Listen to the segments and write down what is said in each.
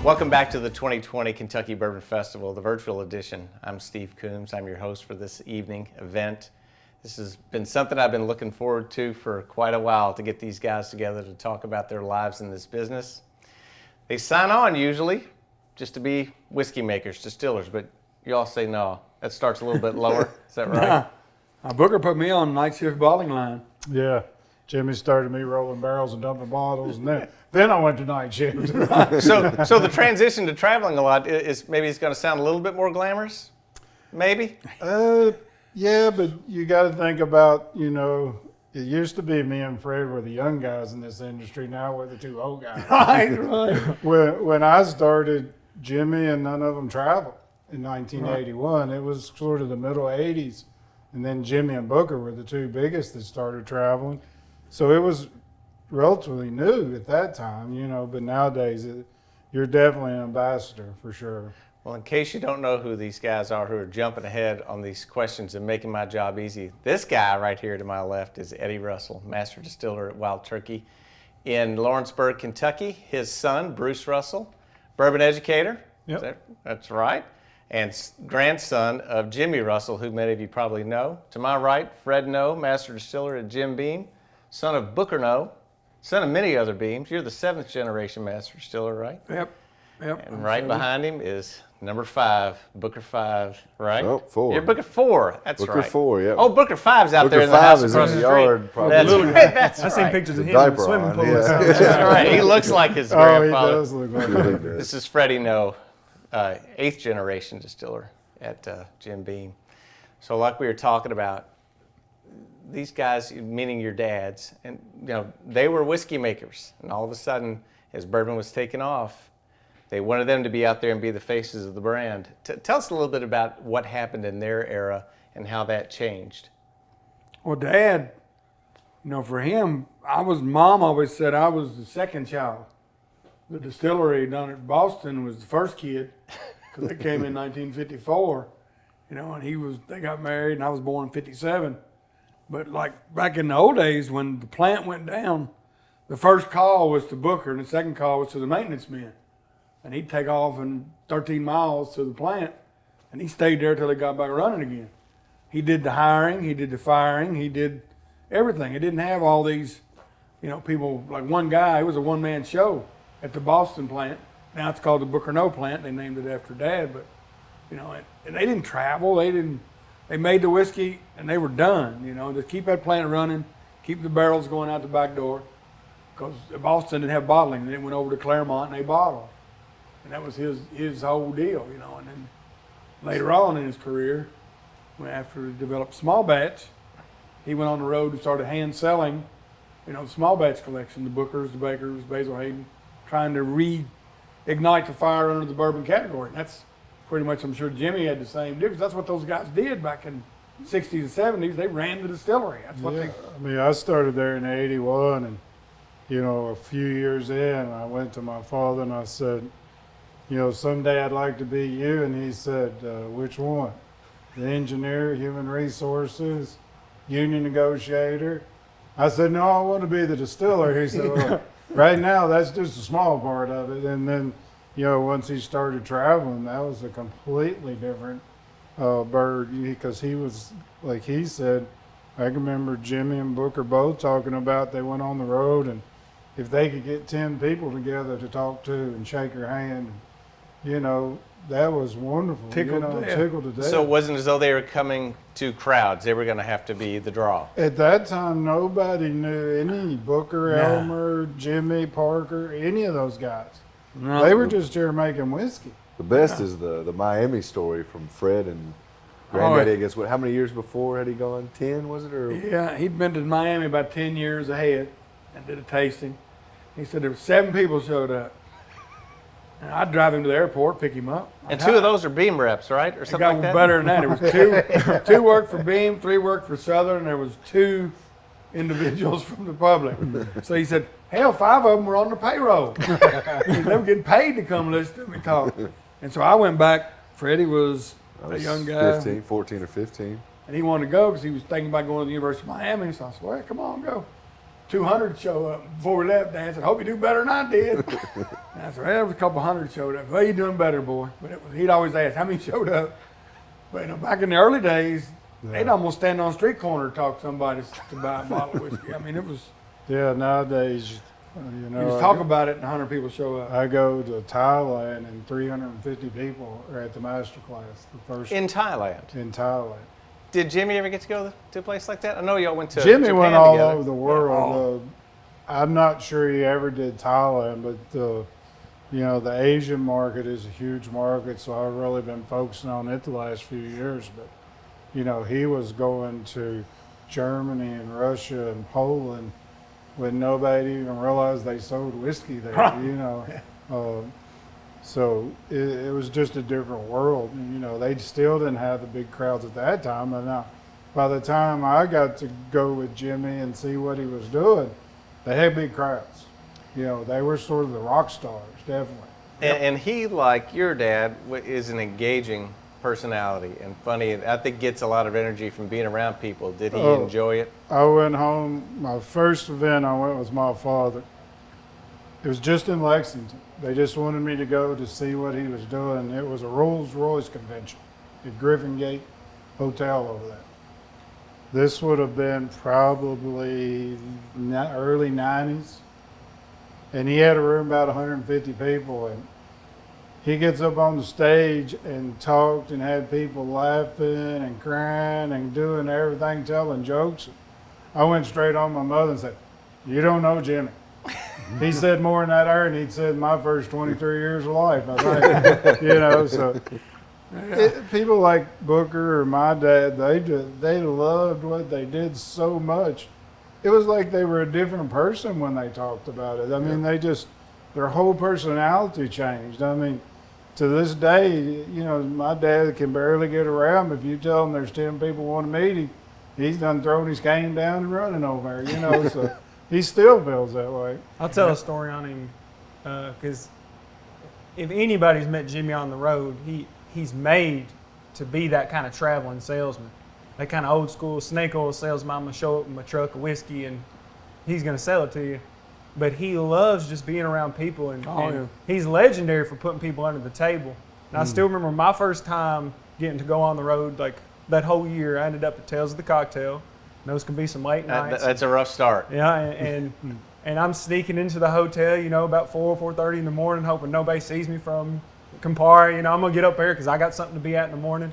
Welcome back to the 2020 Kentucky Bourbon Festival, the virtual edition. I'm Steve Coombs. I'm your host for this evening event. This has been something I've been looking forward to for quite a while, to get these guys together to talk about their lives in this business. They sign on usually just to be whiskey makers, distillers, but you all say no. That starts a little bit lower. Is that right? Booker put me on night shift bottling line. Yeah. Jimmy started me rolling barrels and dumping bottles, and then I went to night shift. So the transition to traveling a lot is maybe it's going to sound a little bit more glamorous? Maybe? Yeah, but you got to think about, it used to be me and Fred were the young guys in this industry. Now we're the two old guys. Right. When I started, Jimmy and none of them traveled in 1981. Right. It was sort of the middle 80s. And then Jimmy and Booker were the two biggest that started traveling. So it was relatively new at that time, but nowadays you're definitely an ambassador for sure. Well, in case you don't know who these guys are who are jumping ahead on these questions and making my job easy, this guy right here to my left is Eddie Russell, master distiller at Wild Turkey in Lawrenceburg, Kentucky. His son, Bruce Russell, bourbon educator. Yep. That's right. And grandson of Jimmy Russell, who many of you probably know. To my right, Fred Noe, master distiller at Jim Beam, son of Booker Noe, son of many other Beams. You're the 7th generation master distiller, right? Yep. And right behind him is number 5, Booker 5, right? Oh, 4. You're Booker 4. That's Booker right. 4, yeah. Oh, Booker 5's out Booker there in the 5 house is across in the the street. yard, probably. That's right. That's I've seen right. pictures of him in diaper the swimming on, pool. yeah. or something. That's right. He looks like his Oh, grandfather. he does look like that. This is Freddie Noe, 8th generation distiller at Jim Beam. So like we were talking about, these guys, meaning your dads, and they were whiskey makers, and all of a sudden, as bourbon was taking off, they wanted them to be out there and be the faces of the brand. Tell us a little bit about what happened in their era and how that changed. Well, Dad, for him, Mom always said I was the second child. The distillery down at Boston was the first kid, because they came in 1954, and they got married, and I was born in 57. But like back in the old days, when the plant went down, the first call was to Booker, and the second call was to the maintenance men. And he'd take off in 13 miles to the plant, and he stayed there till they got back running again. He did the hiring, he did the firing, he did everything. He didn't have all these, people, like one guy. It was a one-man show at the Boston plant. Now it's called the Booker Noe plant. They named it after Dad, but, and they didn't travel. They made the whiskey, and they were done, Just keep that plant running, keep the barrels going out the back door, because Boston didn't have bottling. They went over to Claremont, and they bottled. And that was his whole deal, And then later on in his career, after he developed small batch, he went on the road and started hand selling, the small batch collection, the Bookers, the Bakers, Basil Hayden, trying to reignite the fire under the bourbon category. And that's pretty much, I'm sure Jimmy had the same difference. That's what those guys did back in the 60s and 70s. They ran the distillery. That's what I started there in 81, and, a few years in, I went to my father and I said, someday I'd like to be you. And he said, which one? The engineer, human resources, union negotiator? I said, no, I want to be the distiller. He said, well, right now that's just a small part of it. And then, once he started traveling, that was a completely different bird, because he was, like he said, I can remember Jimmy and Booker both talking about they went on the road, and if they could get 10 people together to talk to and shake your hand, that was wonderful. Tickled to death. So it wasn't as though they were coming to crowds. They were going to have to be the draw. At that time, nobody knew any Booker, Elmer, Jimmy, Parker, any of those guys. No. They were just here making whiskey. The best is the Miami story from Fred and Granddaddy. I guess how many years before had he gone? 10, was it? Or? Yeah, he'd been to Miami about 10 years ahead and did a tasting. He said there were 7 people showed up. And I'd drive him to the airport, pick him up. And 2 of those are Beam reps, right? Or something like that? It got better than that. It was 2 worked for Beam, 3 worked for Southern, and there was 2 individuals from the public. So he said, Hell, 5 of them were on the payroll. They were getting paid to come listen to me talk. And so I went back. Freddie was a young guy. 14 or 15. And he wanted to go because he was thinking about going to the University of Miami. So I said, well, come on, go. 200 show up. Before we left, Dan said, hope you do better than I did. And I said, well, there was a couple hundred showed up. Well, you're doing better, boy. But he'd always ask, how many showed up? But back in the early days, they'd almost stand on a street corner and talk to somebody to buy a bottle of whiskey. I mean, it was... Yeah, nowadays, You just talk about it and 100 people show up. I go to Thailand and 350 people are at the master class. The first In Thailand. in Thailand. Did Jimmy ever get to go to a place like that? I know y'all went to Jimmy Japan went all together. over the world. I'm not sure he ever did Thailand, but the Asian market is a huge market, so I've really been focusing on it the last few years. But he was going to Germany and Russia and Poland when nobody even realized they sold whiskey there. So it was just a different world. They still didn't have the big crowds at that time. And now, by the time I got to go with Jimmy and see what he was doing, they had big crowds. They were sort of the rock stars, definitely. And he, like your dad, is an engaging personality and funny. I think gets a lot of energy from being around people. Did he enjoy it? I went home. My first event I went with my father. It was just in Lexington. They just wanted me to go to see what he was doing. It was a Rolls-Royce convention at Griffin Gate Hotel over there. This would have been probably early 90s. And he had a room about 150 people. And he gets up on the stage and talked and had people laughing and crying and doing everything, telling jokes. I went straight on my mother and said, "You don't know Jimmy." He said more than that there, and he'd said my first 23 years of life, I think. So people like Booker or my dad, they loved what they did so much. It was like they were a different person when they talked about it. I mean, their whole personality changed. I mean, to this day, my dad can barely get around. If you tell him there's 10 people want to meet him, he's done thrown his cane down and running over there, so he still feels that way. I'll tell a story on him because if anybody's met Jimmy on the road, he's made to be that kind of traveling salesman, that kind of old school snake oil salesman. I'm going to show up with my truck of whiskey and he's going to sell it to you. But he loves just being around people, and he's legendary for putting people under the table. And I still remember my first time getting to go on the road, like that whole year. I ended up at Tales of the Cocktail. And those can be some late nights. That's a rough start. Yeah, and I'm sneaking into the hotel, about 4:30 in the morning, hoping nobody sees me from Campari. I'm gonna get up there because I got something to be at in the morning.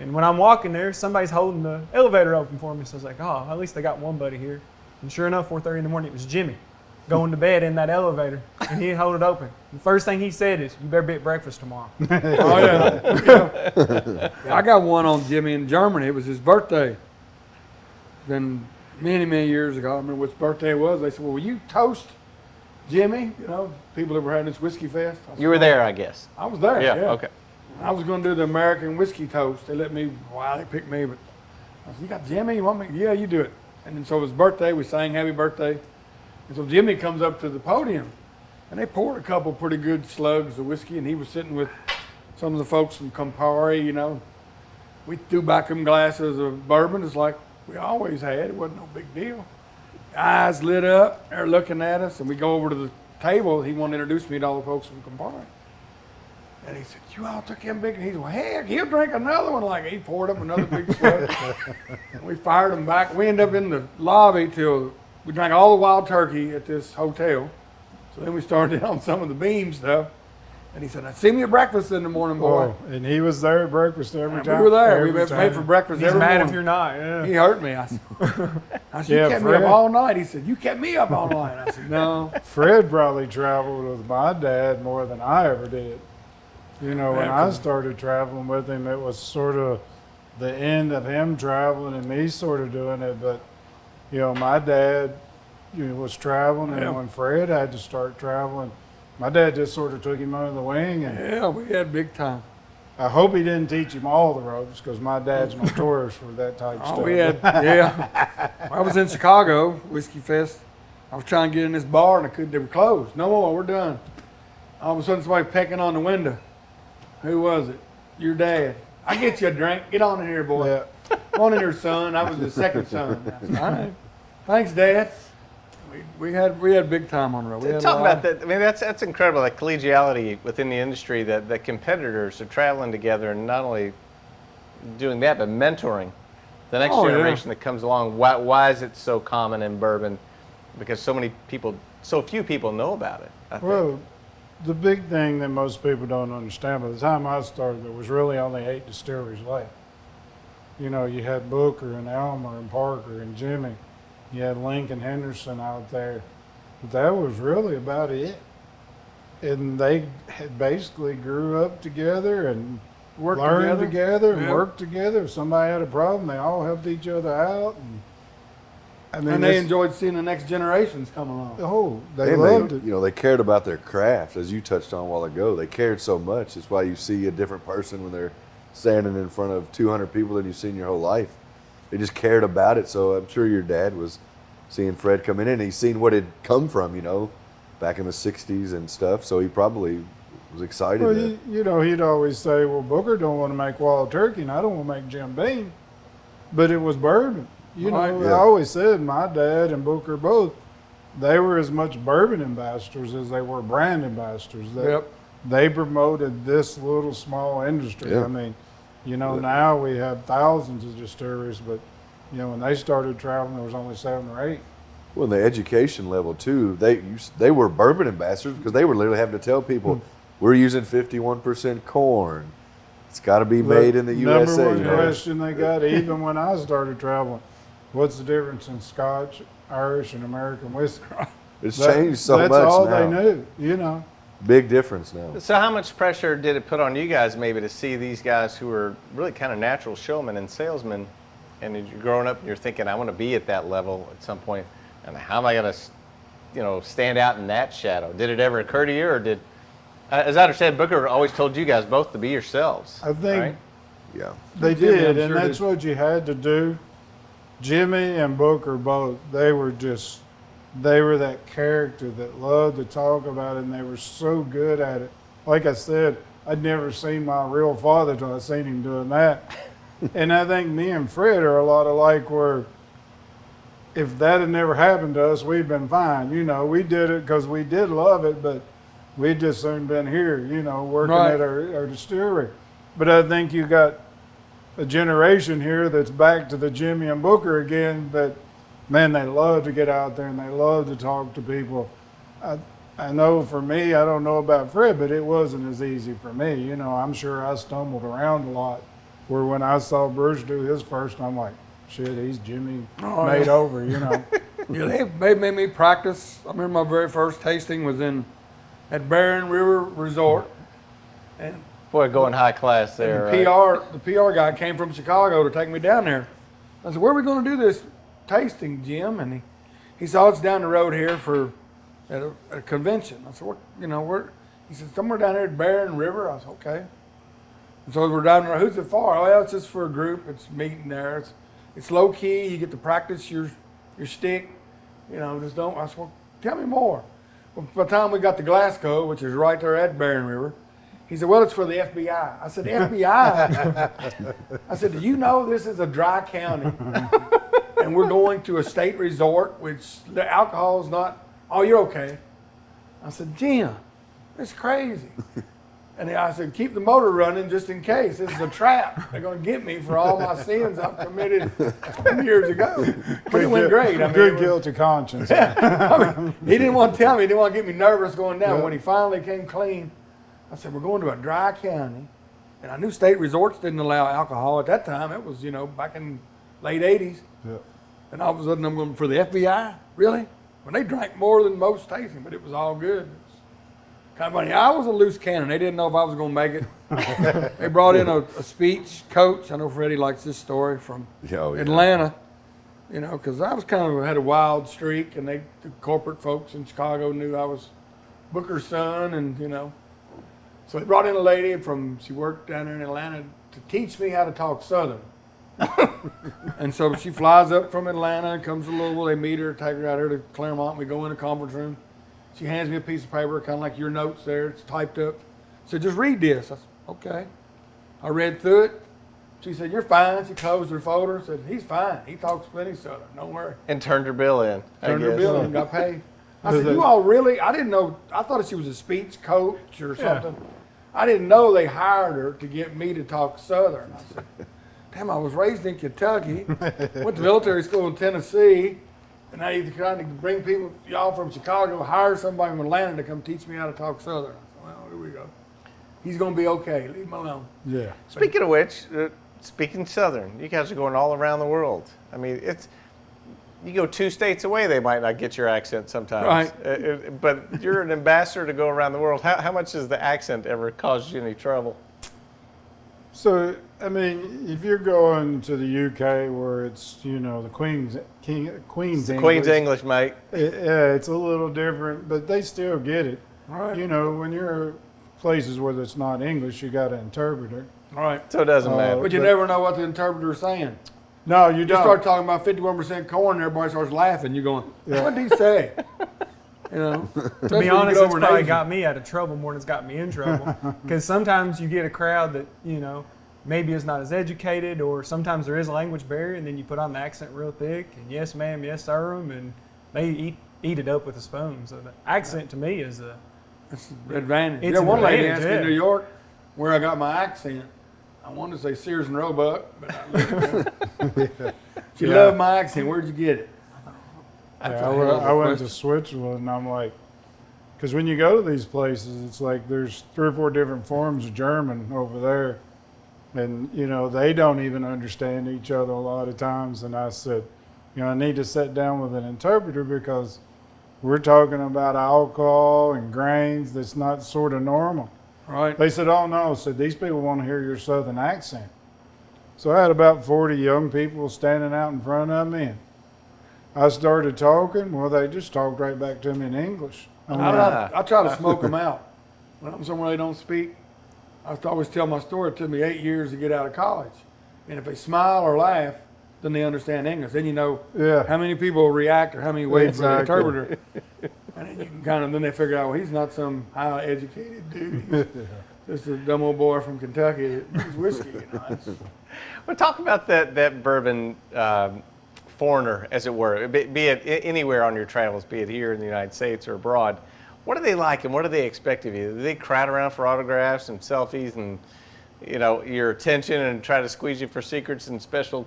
And when I'm walking there, somebody's holding the elevator open for me. So I was like, oh, at least they got one buddy here. And sure enough, 4:30 in the morning, it was Jimmy going to bed in that elevator, and he'd hold it open. The first thing he said is, "You better be at breakfast tomorrow." Oh, yeah. I got one on Jimmy in Germany. It was his birthday. Been many, many years ago. I remember which birthday it was. They said, well, will you toast Jimmy? People that were having this whiskey fest. I said, You were there, I guess. I was there, yeah. Okay. I was going to do the American whiskey toast. They let me, they picked me, but I said, you got Jimmy? You want me? Yeah, you do it. And then so it was birthday. We sang happy birthday. And so Jimmy comes up to the podium, and they poured a couple pretty good slugs of whiskey, and he was sitting with some of the folks from Campari, We threw back them glasses of bourbon. It's like we always had. It wasn't no big deal. Eyes lit up. They're looking at us, and we go over to the table. He wanted to introduce me to all the folks from Campari. And he said, you all took him big. And he said, well, heck, he'll drink another one. Like, he poured up another big slug. And we fired him back. We ended up in the lobby till we drank all the wild turkey at this hotel. So then we started on some of the beam stuff. And he said, now see me at breakfast in the morning, boy. Oh, and he was there at breakfast every time. We were there. Every We made time. for breakfast He's every mad morning. if you're not. Yeah. He hurt me. I said, you kept me up all night. He said, you kept me up all night. I said, no. Fred probably traveled with my dad more than I ever did. When I started traveling with him, it was sort of the end of him traveling and me sort of doing it. But, my dad was traveling, and when Fred had to start traveling, my dad just sort of took him under the wing. And Yeah, we had big time. I hope he didn't teach him all the ropes, because my dad's notorious for that type of stuff. We had, I was in Chicago, Whiskey Fest, I was trying to get in this bar and I couldn't. They were closed. No more. We're done. All of a sudden, somebody pecking on the window. Who was it? Your dad. I get you a drink. Get on in here, boy. Yeah. Come on in here, son. I was the second son. I said, all right. Thanks, Dad. We had big time on the road. We had Talk a lot. about that. I mean, that's incredible. That collegiality within the industry. That competitors are traveling together and not only doing that, but mentoring the next Oh, yeah. generation that comes along. Why is it so common in bourbon? Because so few people know about it. I think. Well, the big thing that most people don't understand, by the time I started, there was really only 8 distilleries left. You know, you had Booker and Elmer and Parker and Jimmy. You had Lincoln Henderson out there. But that was really about it. And they had basically grew up together and learned together and Yep. worked together. If somebody had a problem, they all helped each other out. And And they enjoyed seeing the next generations come along. Oh, they And loved it. You know, they cared about their craft, as you touched on a while ago. They cared so much. It's why you see a different person when they're standing in front of 200 people than you've seen your whole life. They just cared about it. So I'm sure your dad was seeing Fred come in and he's seen what it come from, you know, back in the 60s and stuff. So he probably was excited. Well, to, you know, he'd always say, well, Booker don't want to make wild turkey and I don't want to make Jim Beam. But it was bourbon. You know, Right, I always said my dad and Booker both, they were as much bourbon ambassadors as they were brand ambassadors. They promoted this little small industry. Yeah. I mean, you know, now we have thousands of distilleries, but, you know, when they started traveling, there was only 7 or 8. well, the education level, too, they were bourbon ambassadors because they were literally having to tell people, we're using 51% corn. It's got to be made in the USA. Number one you know? question they got, even when I started traveling, what's the difference in Scotch, Irish, and American whiskey? It's changed so much That's all now. they knew, you know. Big difference now. So how much pressure did it put on you guys maybe to see these guys who were really kind of natural showmen and salesmen, and as you're growing up and you're thinking, I want to be at that level at some point, and how am I going to, you know, stand out in that shadow? Did it ever occur to you, or did, as I understand, Booker always told you guys both to be yourselves? I think right? Yeah. they Jimmy, did, I'm and sure that's did. what you had to do. Jimmy and Booker both, they were that character that loved to talk about it, and they were so good at it. Like I said, I'd never seen my real father till I seen him doing that. And I think me and Fred are a lot alike, where if that had never happened to us, we'd been fine. You know, we did it because we did love it, but we'd just soon been here, you know, working Right. at our distillery. But I think you got a generation here that's back to the Jimmy and Booker again, that, man, they love to get out there and they love to talk to people. I know for me, I don't know about Fred, but it wasn't as easy for me. You know, I'm sure I stumbled around a lot, where when I saw Bruce do his first, I'm like, shit, he's Jimmy Oh, made yeah. over, you know. Yeah, they made me practice. I remember my very first tasting was at Barron River Resort, and Boy, going high class there. the right? the PR guy came from Chicago to take me down there. I said, "Where are we going to do this tasting, Jim?" And he said, "Oh, it's down the road here at a convention." I said, "What? You know where?" He said, "Somewhere down here at Barron River." I said, "Okay." And so we're down there. Who's it for? Oh, yeah, it's just for a group. It's meeting there. It's low key. You get to practice your stick. You know, just don't. I said, "Well, tell me more." Well, by the time we got to Glasgow, which is right there at Barron River, he said, "Well, it's for the FBI." I said, "FBI?" I said, "Do you know this is a dry county? And we're going to a state resort, which the alcohol is not." "Oh, you're okay." I said, "Jim, it's crazy." And I said, "Keep the motor running just in case. This is a trap. They're going to get me for all my sins I've committed 20 years ago." But it went great. I mean, Good it was- guilty conscience. I mean, he didn't want to tell me. He didn't want to get me nervous going down. Yeah. When he finally came clean, I said, "We're going to a dry county." And I knew state resorts didn't allow alcohol at that time. It was, you know, back in late 80s. Yeah. And all of a sudden I'm going for the FBI? Really? When they drank more than most tasting, but it was all good. It was kind of funny. I was a loose cannon. They didn't know if I was going to make it. They brought in a speech coach. I know Freddie likes this story from Oh, yeah. Atlanta. You know, because I was kind of had a wild streak, and the corporate folks in Chicago knew I was Booker's son, and you know. So they brought in a lady she worked down there in Atlanta to teach me how to talk Southern. And so she flies up from Atlanta and comes to Louisville. They meet her, take her out here to Claremont. We go in the conference room. She hands me a piece of paper, kind of like your notes there. It's typed up. Said, just read this. I said, okay. I read through it. She said, you're fine. She closed her folder and said, he's fine. He talks plenty Southern. Don't worry. And turned her bill in. Turned her bill in and got paid. I said, you all really? I didn't know. I thought she was a speech coach or something. I didn't know they hired her to get me to talk Southern. I said, damn, I was raised in Kentucky, went to military school in Tennessee, and now you're trying to bring people, y'all from Chicago, hire somebody from Atlanta to come teach me how to talk Southern. I said, well, here we go. He's going to be okay. Leave him alone. Yeah. Speaking of which, speaking Southern, you guys are going all around the world. I mean, you go 2 states away, they might not get your accent sometimes. Right. But you're an ambassador to go around the world. How much does the accent ever cause you any trouble? So, I mean, if you're going to the UK where it's, you know, the Queen's English, Queen's English, mate. Yeah, it's a little different, but they still get it. Right. You know, when you're places where it's not English, you got an interpreter. All right. So it doesn't matter. But you never know what the interpreter's saying. No, you You don't. start talking about 51% corn, and everybody starts laughing. You're going, what did he say? You know. To be honest, it's probably got me out of trouble more than it's got me in trouble. Because sometimes you get a crowd that, you know, maybe is not as educated, or sometimes there is a language barrier, and then you put on the accent real thick, and yes ma'am, yes sir, and they eat it up with a spoon. So the accent to me is It's an advantage. It's Yeah, an one lady advantage, asked me in yeah. New York where I got my accent. I wanted to say Sears and Roebuck, but I looked at she Yeah. loved my accent. Where'd you get it? Yeah, I went to Switzerland, and I'm like, because when you go to these places, it's like there's 3 or 4 different forms of German over there. And, you know, they don't even understand each other a lot of times. And I said, you know, I need to sit down with an interpreter because we're talking about alcohol and grains that's not sort of normal. Right. They said, oh no, said these people want to hear your Southern accent. So I had about 40 young people standing out in front of me. And I started talking. Well, they just talked right back to me in English. I try to smoke them out. When I'm somewhere they don't speak, I have to always tell my story. It took me 8 years to get out of college. And if they smile or laugh, then they understand English. Then you know how many people react or how many wait for the interpreter. And then you can kind of, then they figure out, well, he's not some high educated dude. He's just a dumb old boy from Kentucky that drinks whiskey. You know? Well, talk about that bourbon foreigner, as it were, be it anywhere on your travels, be it here in the United States or abroad. What do they like and what do they expect of you? Do they crowd around for autographs and selfies and, you know, your attention and try to squeeze you for secrets and special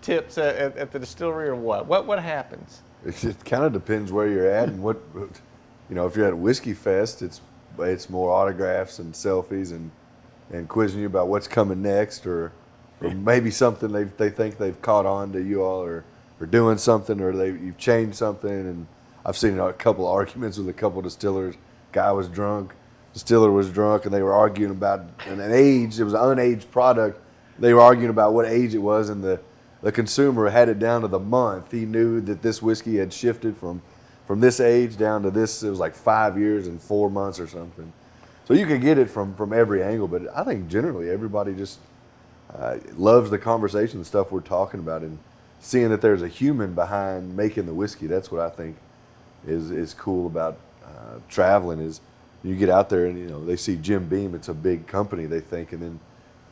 tips at the distillery, or what? What happens? It kind of depends where you're at and what, you know, if you're at a whiskey fest, it's more autographs and selfies and quizzing you about what's coming next, or maybe something they think they've caught on to you all, or doing something, or you've changed something. And I've seen a couple of arguments with a couple of distillers. Guy was drunk, distiller was drunk, and they were arguing about an age. It was an unaged product. They were arguing about what age it was, and the consumer had it down to the month. He knew that this whiskey had shifted from this age down to this. It was like 5 years and 4 months or something. So you can get it from every angle, but I think generally everybody just loves the conversation, the stuff we're talking about, and seeing that there's a human behind making the whiskey. That's what I think is cool about traveling. Is you get out there and, you know, they see Jim Beam, it's a big company, they think, and then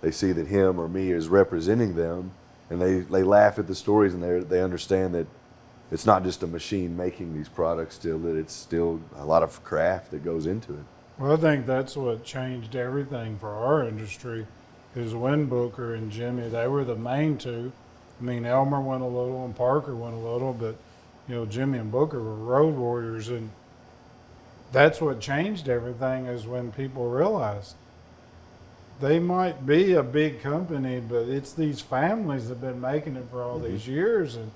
they see that him or me is representing them, and they laugh at the stories, and they understand that it's not just a machine making these products still, that it's still a lot of craft that goes into it. Well, I think that's what changed everything for our industry, is when Booker and Jimmy, they were the main two. I mean, Elmer went a little and Parker went a little, but, you know, Jimmy and Booker were road warriors, and that's what changed everything, is when people realized they might be a big company, but it's these families that have been making it for all these years, and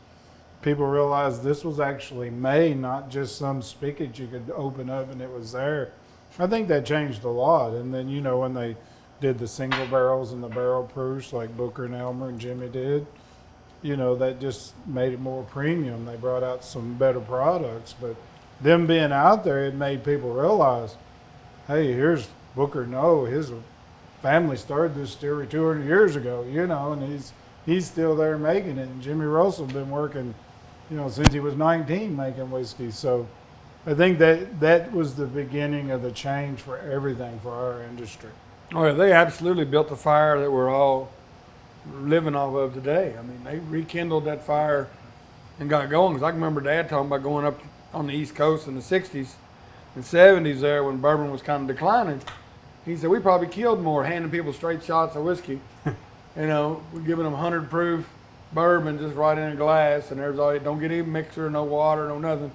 people realized this was actually made, not just some spigot you could open up and it was there. I think that changed a lot. And then, you know, when they did the single barrels and the barrel proofs like Booker and Elmer and Jimmy did, you know, that just made it more premium. They brought out some better products, but them being out there, it made people realize, hey, here's Booker Noe. His family started this distillery 200 years ago, you know, and he's still there making it. And Jimmy Russell been working, since he was 19 making whiskey. So I think that was the beginning of the change for everything for our industry. Oh yeah, they absolutely built the fire that we're all living off of today. I mean, they rekindled that fire and got going. Because I can remember Dad talking about going up on the East Coast in the 60s and 70s there when bourbon was kind of declining. He said, we probably killed more handing people straight shots of whiskey. We're giving them 100 proof bourbon just right in a glass, and there's all, don't get any mixer, no water, no nothing.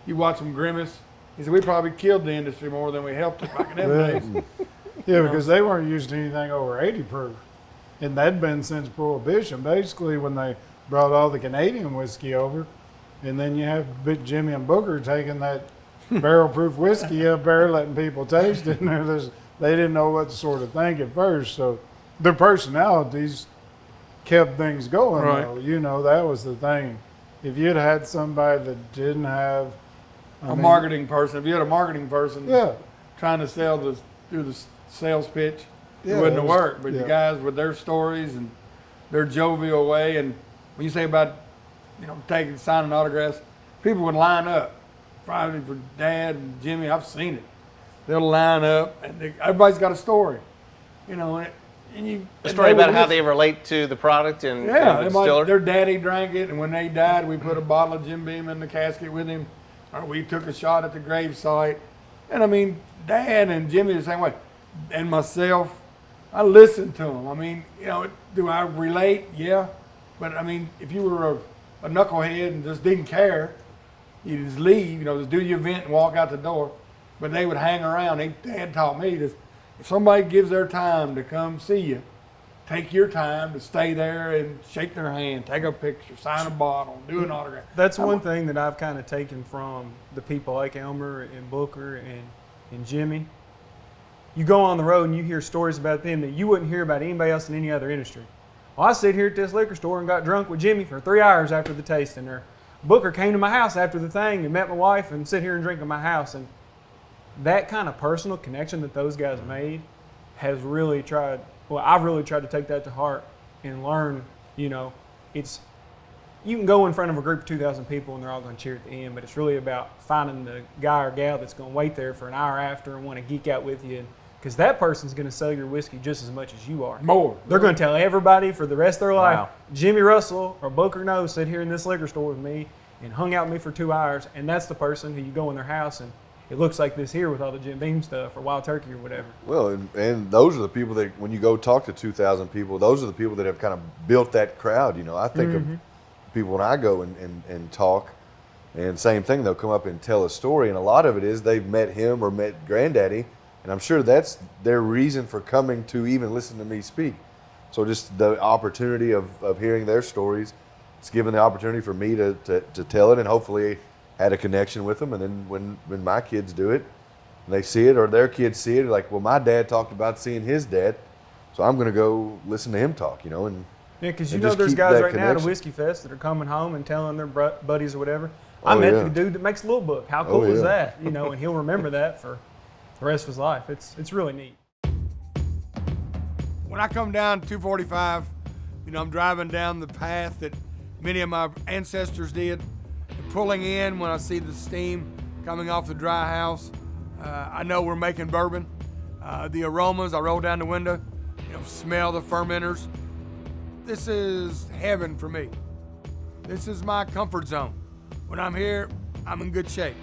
You watch them grimace. He said, we probably killed the industry more than we helped it back in them days. Yeah, because they weren't using anything over 80 proof. And that'd been since Prohibition, basically, when they brought all the Canadian whiskey over. And then you have Big Jimmy and Booker taking that barrel proof whiskey up there, letting people taste it. And they didn't know what to sort of think at first. So their personalities kept things going. Right. Though. That was the thing. If you'd had somebody that didn't have Marketing person, if you had a marketing person yeah, trying to do the sales pitch, Yeah, it wouldn't have it was- worked. But yeah. the guys with their stories and their jovial way, and when you say about, signing autographs, people would line up. Probably for Dad and Jimmy, I've seen it. They'll line up, and everybody's got a story, A story about how they relate to the product and Yeah, the distiller. their daddy drank it, and when they died, we put a bottle of Jim Beam in the casket with him, or we took a shot at the gravesite. And I mean, Dad and Jimmy the same way, and myself. I listened to them. I mean, do I relate? Yeah, but I mean, if you were a knucklehead and just didn't care, you just leave. Just do your event and walk out the door. But they would hang around. Dad taught me this: if somebody gives their time to come see you, take your time to stay there and shake their hand, take a picture, sign a bottle, do an autograph. That's one thing that I've kind of taken from the people like Elmer and Booker and Jimmy. You go on the road and you hear stories about them that you wouldn't hear about anybody else in any other industry. Well, I sit here at this liquor store and got drunk with Jimmy for 3 hours after the tasting. Or Booker came to my house after the thing and met my wife and sit here and drink at my house. And that kind of personal connection that those guys made has really I've really tried to take that to heart and learn, you can go in front of a group of 2,000 people and they're all going to cheer at the end, but it's really about finding the guy or gal that's going to wait there for an hour after and want to geek out with you, because that person's going to sell your whiskey just as much as you are. More. They're going to tell everybody for the rest of their life, Wow. Jimmy Russell or Booker Noe sit here in this liquor store with me and hung out with me for 2 hours, and that's the person who you go in their house and it looks like this here with all the Jim Beam stuff or Wild Turkey or whatever. Well, and those are the people that, when you go talk to 2,000 people, those are the people that have kind of built that crowd. I think of people when I go and talk, and same thing, they'll come up and tell a story, and a lot of it is they've met him or met Granddaddy, and I'm sure that's their reason for coming to even listen to me speak. So just the opportunity of hearing their stories, it's given the opportunity for me to tell it, and hopefully had a connection with them. And then when my kids do it, and they see it, or their kids see it, like, well, my dad talked about seeing his dad, so I'm going to go listen to him talk, and Yeah, because and there's just keep guys that right now at a connection. Whiskey Fest that are coming home and telling their buddies or whatever. Oh, I met yeah. the dude that makes Little Book. How cool Oh, is yeah. that? And he'll remember that for the rest of his life. It's really neat. When I come down 245, I'm driving down the path that many of my ancestors did, and pulling in when I see the steam coming off the dry house. I know we're making bourbon. The aromas, I roll down the window, smell the fermenters. This is heaven for me. This is my comfort zone. When I'm here, I'm in good shape.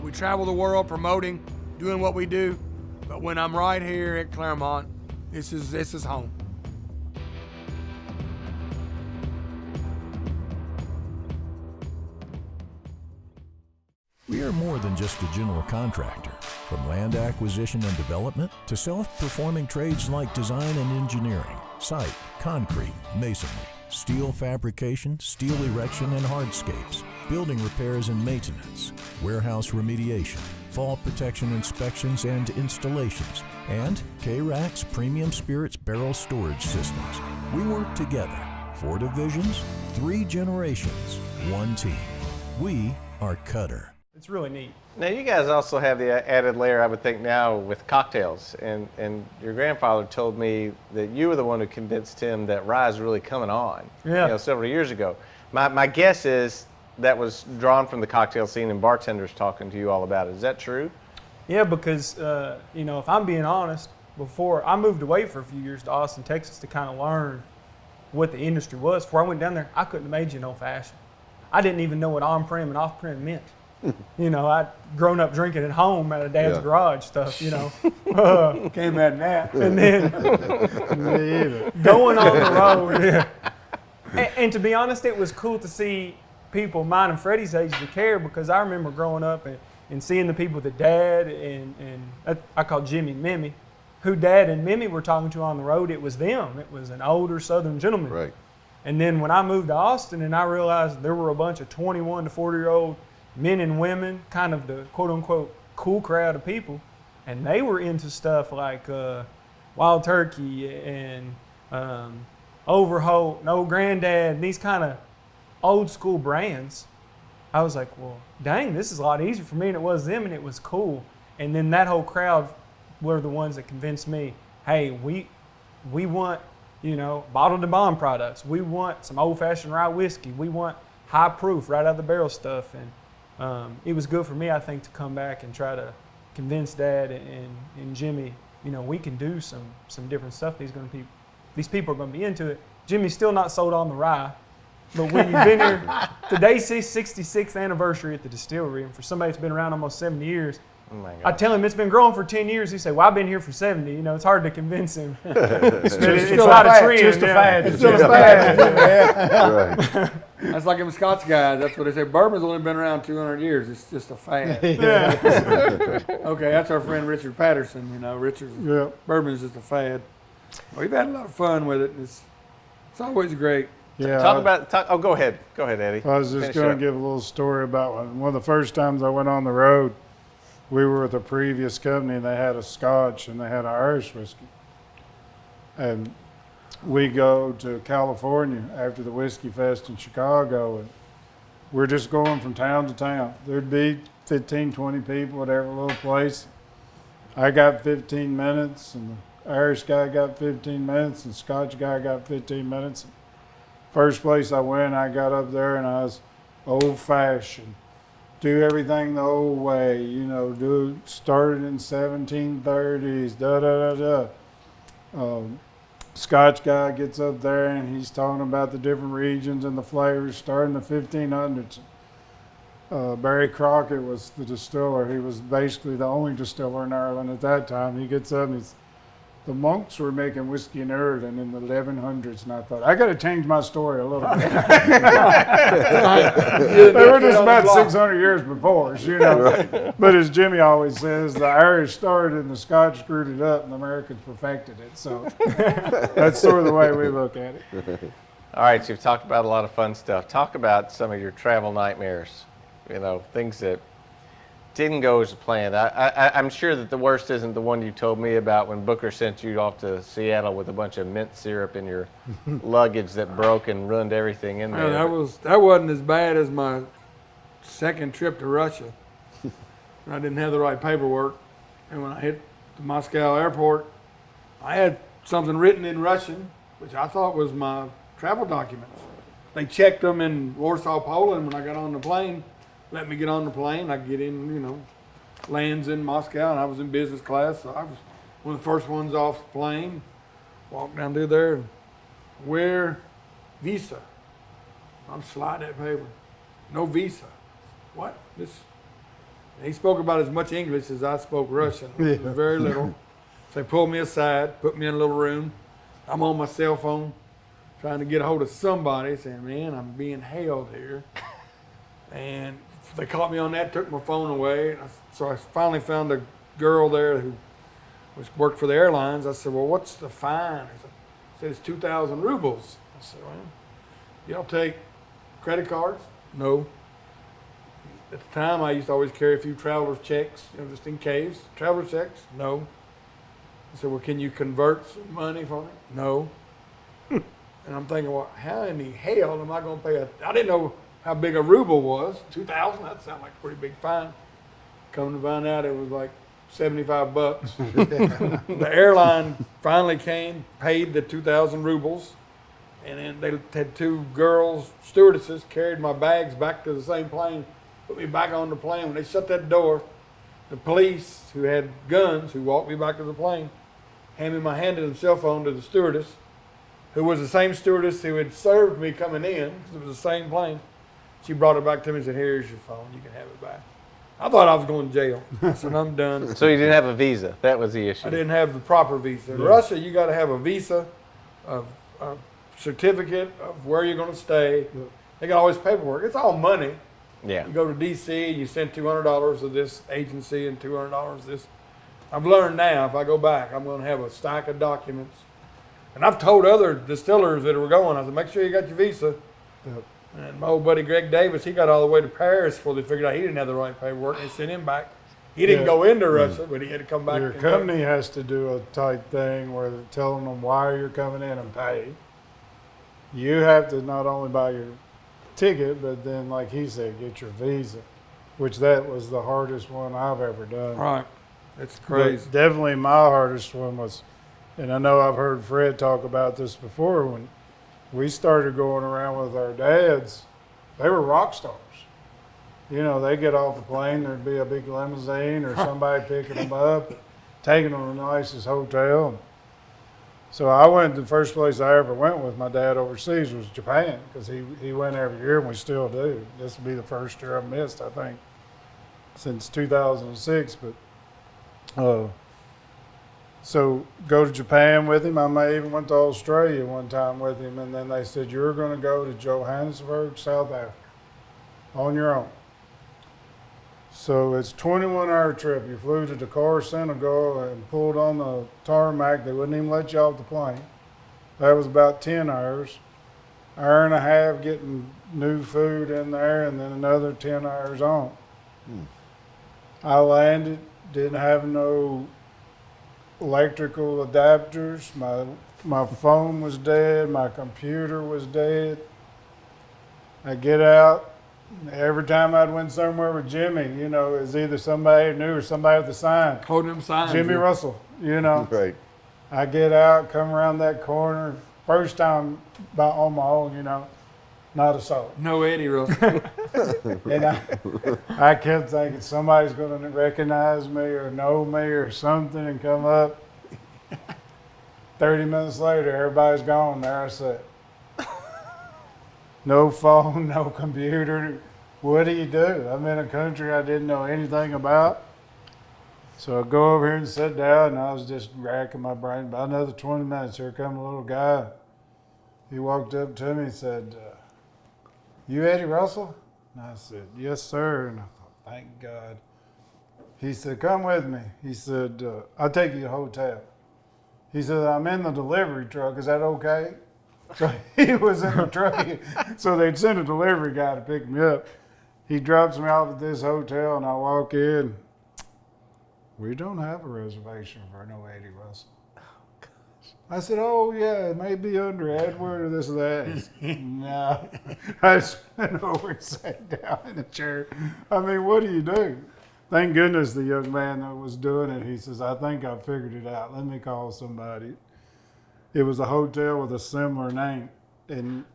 We travel the world promoting, doing what we do, but when I'm right here at Claremont, this is home. We are more than just a general contractor. From land acquisition and development to self-performing trades like design and engineering, site, concrete, masonry, steel fabrication, steel erection and hardscapes, building repairs and maintenance, warehouse remediation, fall protection inspections and installations, and K-Rack's premium spirits barrel storage systems. We work together. 4 divisions, 3 generations, 1 team. We are Cutter. It's really neat. Now, you guys also have the added layer, I would think, now with cocktails. And your grandfather told me that you were the one who convinced him that rye is really coming on, Yeah. several years ago. My guess is that was drawn from the cocktail scene and bartenders talking to you all about it. Is that true? Yeah, because, if I'm being honest, before I moved away for a few years to Austin, Texas to kind of learn what the industry was. Before I went down there, I couldn't have made you an old fashioned. I didn't even know what on-prem and off-prem meant. I'd grown up drinking at home out of Dad's garage stuff, Came at that. And then going on the road. Yeah. And to be honest, it was cool to see people mine and Freddie's age to care, because I remember growing up and seeing the people that Dad and I call Jimmy Mimmy, who Dad and Mimmy were talking to on the road. It was them. It was an older Southern gentleman. Right. And then when I moved to Austin and I realized there were a bunch of 21 to 40-year-old men and women, kind of the quote-unquote cool crowd of people, and they were into stuff like Wild Turkey and Overholt and Old Granddad, and these kind of old school brands, I was like, well, dang, this is a lot easier for me than it was them, and it was cool. And then that whole crowd were the ones that convinced me, hey, we want, bottled and bond products. We want some old-fashioned rye whiskey. We want high proof, right out of the barrel stuff. And it was good for me, I think, to come back and try to convince Dad and Jimmy, we can do some different stuff. These people are going to be into it. Jimmy's still not sold on the rye, but when you've been here, today's his 66th anniversary at the distillery, and for somebody that's been around almost 70 years, Oh my I God. tell him it's been growing for 10 years. He say, well, I've been here for 70. It's hard to convince him. It's still not a a fad, trend. just a yeah. fad. It's still a fad. Yeah. Right. That's like them Scots guys. That's what they say. Bourbon's only been around 200 years. It's just a fad. Yeah. Okay, that's our friend Richard Patterson. Richard's Yeah. bourbon's just a fad. We've had a lot of fun with it. It's always great. Yeah. Oh, go ahead. Go ahead, Eddie. I was just Finish going up. to give a little story about one of the first times I went on the road. We were with a previous company, and they had a Scotch and they had an Irish whiskey. And we go to California after the Whiskey Fest in Chicago, and we're just going from town to town. There'd be 15, 20 people at every little place. I got 15 minutes, and the Irish guy got 15 minutes, and the Scotch guy got 15 minutes. First place I went, I got up there, and I was old-fashioned. Do everything the old way, started in 1730s, Scotch guy gets up there and he's talking about the different regions and the flavors starting the 1500s. Barry Crockett was the distiller. He was basically the only distiller in Ireland at that time. He gets up and he's, the monks were making whiskey in Ireland in the 1100s, and I thought, I got to change my story a little bit. They were just about 600 years before us, Right. But as Jimmy always says, the Irish started and the Scotch screwed it up, and the Americans perfected it. So that's sort of the way we look at it. All right, you've talked about a lot of fun stuff. Talk about some of your travel nightmares, things that didn't go as planned. I'm sure that the worst isn't the one you told me about when Booker sent you off to Seattle with a bunch of mint syrup in your luggage that broke and ruined everything in there. That wasn't as bad as my second trip to Russia. I didn't have the right paperwork, and when I hit the Moscow airport, I had something written in Russian, which I thought was my travel documents. They checked them in Warsaw, Poland when I got on the plane. Let me get on the plane. I get in, lands in Moscow, and I was in business class, so I was one of the first ones off the plane. Walked down through there, and where visa? I'm sliding that paper. No visa. What? And he spoke about as much English as I spoke Russian. It was very little. So they pulled me aside, put me in a little room. I'm on my cell phone, trying to get a hold of somebody, saying, man, I'm being held here. And they caught me on that, took my phone away. So I finally found a girl there who worked for the airlines. I said, well, what's the fine? He said, it's 2,000 rubles. I said, well, y'all take credit cards? No. At the time, I used to always carry a few traveler's checks, just in case. Traveler's checks? No. I said, well, can you convert some money for me? No. And I'm thinking, well, how in the hell am I going to pay I didn't know how big a ruble was. 2,000, that sounded like a pretty big fine. Come to find out it was like $75. The airline finally came, paid the 2,000 rubles, and then they had two girls, stewardesses, carried my bags back to the same plane, put me back on the plane. When they shut that door, the police who had guns, who walked me back to the plane, handed my cell phone to the stewardess, who was the same stewardess who had served me coming in, because it was the same plane. She brought it back to me and said, "Here's your phone, you can have it back." I thought I was going to jail. I said, "I'm done." So you didn't have a visa. That was the issue. I didn't have the proper visa. In Russia, you got to have a visa, a certificate of where you're going to stay. They got all this paperwork. It's all money. Yeah. You go to D.C., you send $200 to this agency and $200 to this. I've learned now, if I go back, I'm going to have a stack of documents. And I've told other distillers that were going, I said, make sure you got your visa. Yep. And my old buddy Greg Davis, he got all the way to Paris before they figured out he didn't have the right paperwork. They sent him back. He didn't go into Russia, but he had to come back. Your company has to do a type thing where they're telling them why you're coming in and pay. You have to not only buy your ticket, but then, like he said, get your visa, which that was the hardest one I've ever done. Right. It's crazy. But definitely my hardest one was, and I know I've heard Fred talk about this before, when we started going around with our dads, they were rock stars. You know, they get off the plane, there'd be a big limousine or somebody picking them up, taking them to the nicest hotel. So I went, the first place I ever went with my dad overseas was Japan, because he went every year, and we still do. This will be the first year I've missed, I think, since 2006. But so go to Japan with him. I may even went to Australia one time with him, and then they said, you're going to go to Johannesburg, South Africa, on your own. So it's a 21-hour trip. You flew to Dakar, Senegal, and pulled on the tarmac. They wouldn't even let you off the plane. That was about 10 hours. Hour and a half getting new food in there, and then another 10 hours on. I landed, didn't have no electrical adapters. My phone was dead. My computer was dead. I get out. Every time I'd went somewhere with Jimmy, you know, it was either somebody new or somebody with a sign. Holding them signs. Jimmy Russell, you know. Right. I get out, come around that corner. First time on my own, you know, not a soul. No Eddie Russell. And I kept thinking somebody's going to recognize me or know me or something and come up. 30 minutes later, everybody's gone. There I sat. No phone, no computer. What do you do? I'm in a country I didn't know anything about. So I go over here and sit down, and I was just racking my brain. About another 20 minutes, here come a little guy. He walked up to me and said, you Eddie Russell? And I said, yes, sir. And I thought, thank God. He said, come with me. He said, I'll take you to a hotel. He said, I'm in the delivery truck. Is that okay? So he was in the truck. So they'd send a delivery guy to pick me up. He drops me off at this hotel, and I walk in. We don't have a reservation for no Eddie Russell. I said, oh, yeah, it may be under Edward or this or that. He said, no. I just went over and sat down in a chair. I mean, what do you do? Thank goodness the young man that was doing it, he says, I think I figured it out. Let me call somebody. It was a hotel with a similar name. And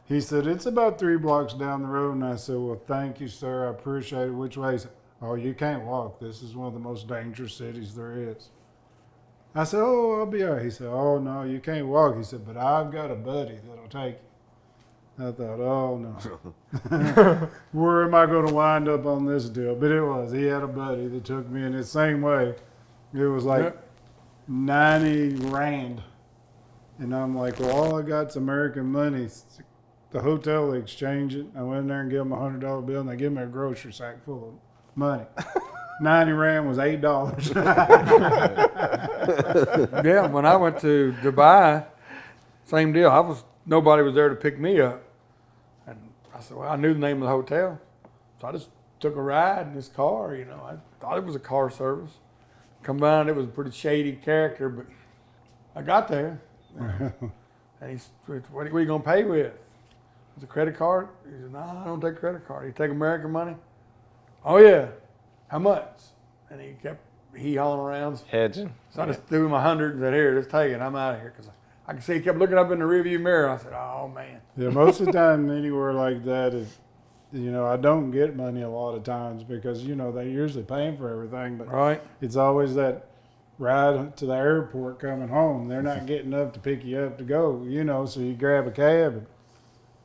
he said, it's about 3 blocks down the road. And I said, well, thank you, sir. I appreciate it. Which way? He said, oh, you can't walk. This is one of the most dangerous cities there is. I said, oh, I'll be all right. He said, oh, no, you can't walk. He said, but I've got a buddy that'll take you. I thought, oh, no. Where am I going to wind up on this deal? But it was. He had a buddy that took me in the same way. It was like 90 Rand. And I'm like, well, all I got's American money. The hotel, they exchange it. I went in there and gave them a $100 bill, and they give me a grocery sack full of money. 90 Rand was $8. Yeah, when I went to Dubai, same deal. Nobody was there to pick me up. And I said, well, I knew the name of the hotel. So I just took a ride in this car, you know. I thought it was a car service. Combined, it was a pretty shady character, but I got there. And he said, what are you going to pay with? Is it a credit card? He said, no, I don't take credit card. You take American money? Oh, yeah. How much? And he kept hauling around. Hedging. So I just threw him 100 and said, here, just take it. I'm out of here. Because I could see he kept looking up in the rearview mirror. I said, oh, man. Yeah, most of the time anywhere like that, I don't get money a lot of times because, they're usually paying for everything. But Right. it's always that ride to the airport coming home. They're not getting up to pick you up to go, so you grab a cab.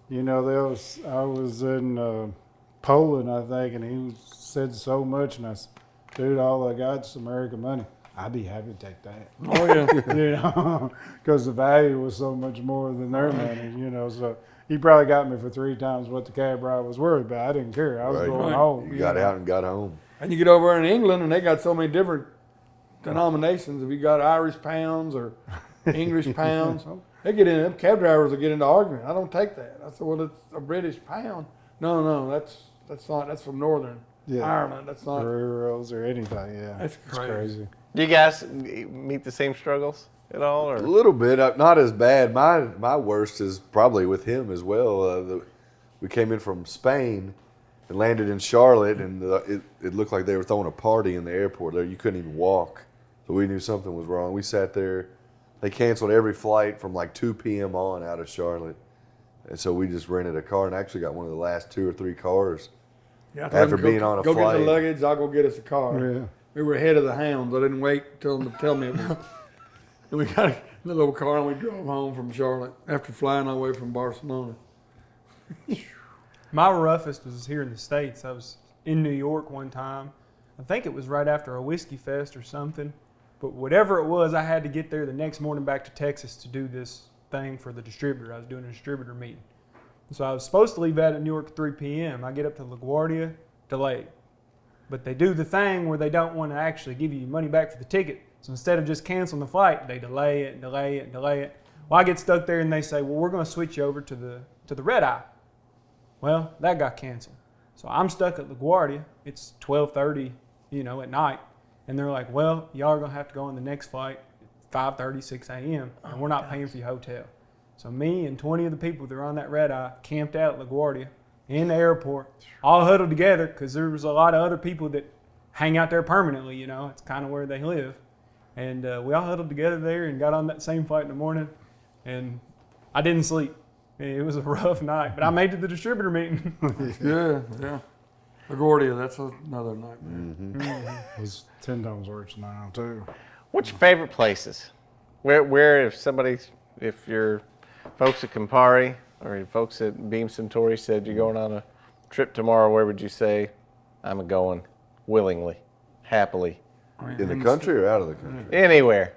And, I was in Poland, I think, and he said so much. And I said, dude, all I got is American money. I'd be happy to take that. Oh, yeah. Because the value was so much more than their money, so he probably got me for 3 times what the cab ride was worth, but I didn't care. I was Right. going home. You got out and got home. And you get over in England, and they got so many different denominations. If you got Irish pounds or English pounds, they get in. Them cab drivers will get into argument. I don't take that. I said, well, it's a British pound. No, that's not. That's from Northern Ireland. That's not. Euros or anything. Yeah, That's it's crazy. crazy. Do you guys meet the same struggles at all? A Or little bit, not as bad. My worst is probably with him as well. We came in from Spain and landed in Charlotte, and it looked like they were throwing a party in the airport. There, you couldn't even walk, so we knew something was wrong. We sat there. They canceled every flight from like 2 p.m. on out of Charlotte, and so we just rented a car and actually got one of the last 2 or 3 cars. Yeah, I told After him, being on a go flight. get the luggage. I'll go get us a car. Yeah. We were ahead of the hounds. I didn't wait till them to tell me it was. And we got in the little car and we drove home from Charlotte after flying away from Barcelona. My roughest was here in the States. I was in New York one time. I think it was right after a whiskey fest or something. But whatever it was, I had to get there the next morning back to Texas to do this thing for the distributor. I was doing a distributor meeting. So I was supposed to leave out at New York at 3 p.m. I get up to LaGuardia, delayed. But they do the thing where they don't want to actually give you money back for the ticket. So instead of just canceling the flight, they delay it and delay it and delay it. Well, I get stuck there and they say, well, we're going to switch you over to the red eye. Well, that got canceled. So I'm stuck at LaGuardia. It's 12:30, at night. And they're like, well, y'all are going to have to go on the next flight at 5:30, 6 a.m. And we're not paying for your hotel. So me and 20 of the people that are on that red eye camped out at LaGuardia in the airport, all huddled together because there was a lot of other people that hang out there permanently, It's kind of where they live. And we all huddled together there and got on that same flight in the morning. And I didn't sleep. It was a rough night, but I made it to the distributor meeting. Yeah. LaGuardia, that's another nightmare. It's 10 times worse now too. what's your favorite places? Where if your folks at Campari or your folks at Beam Suntory said you're going on a trip tomorrow, where would you say, I'm going willingly, happily? In the country or out of the country? Anywhere.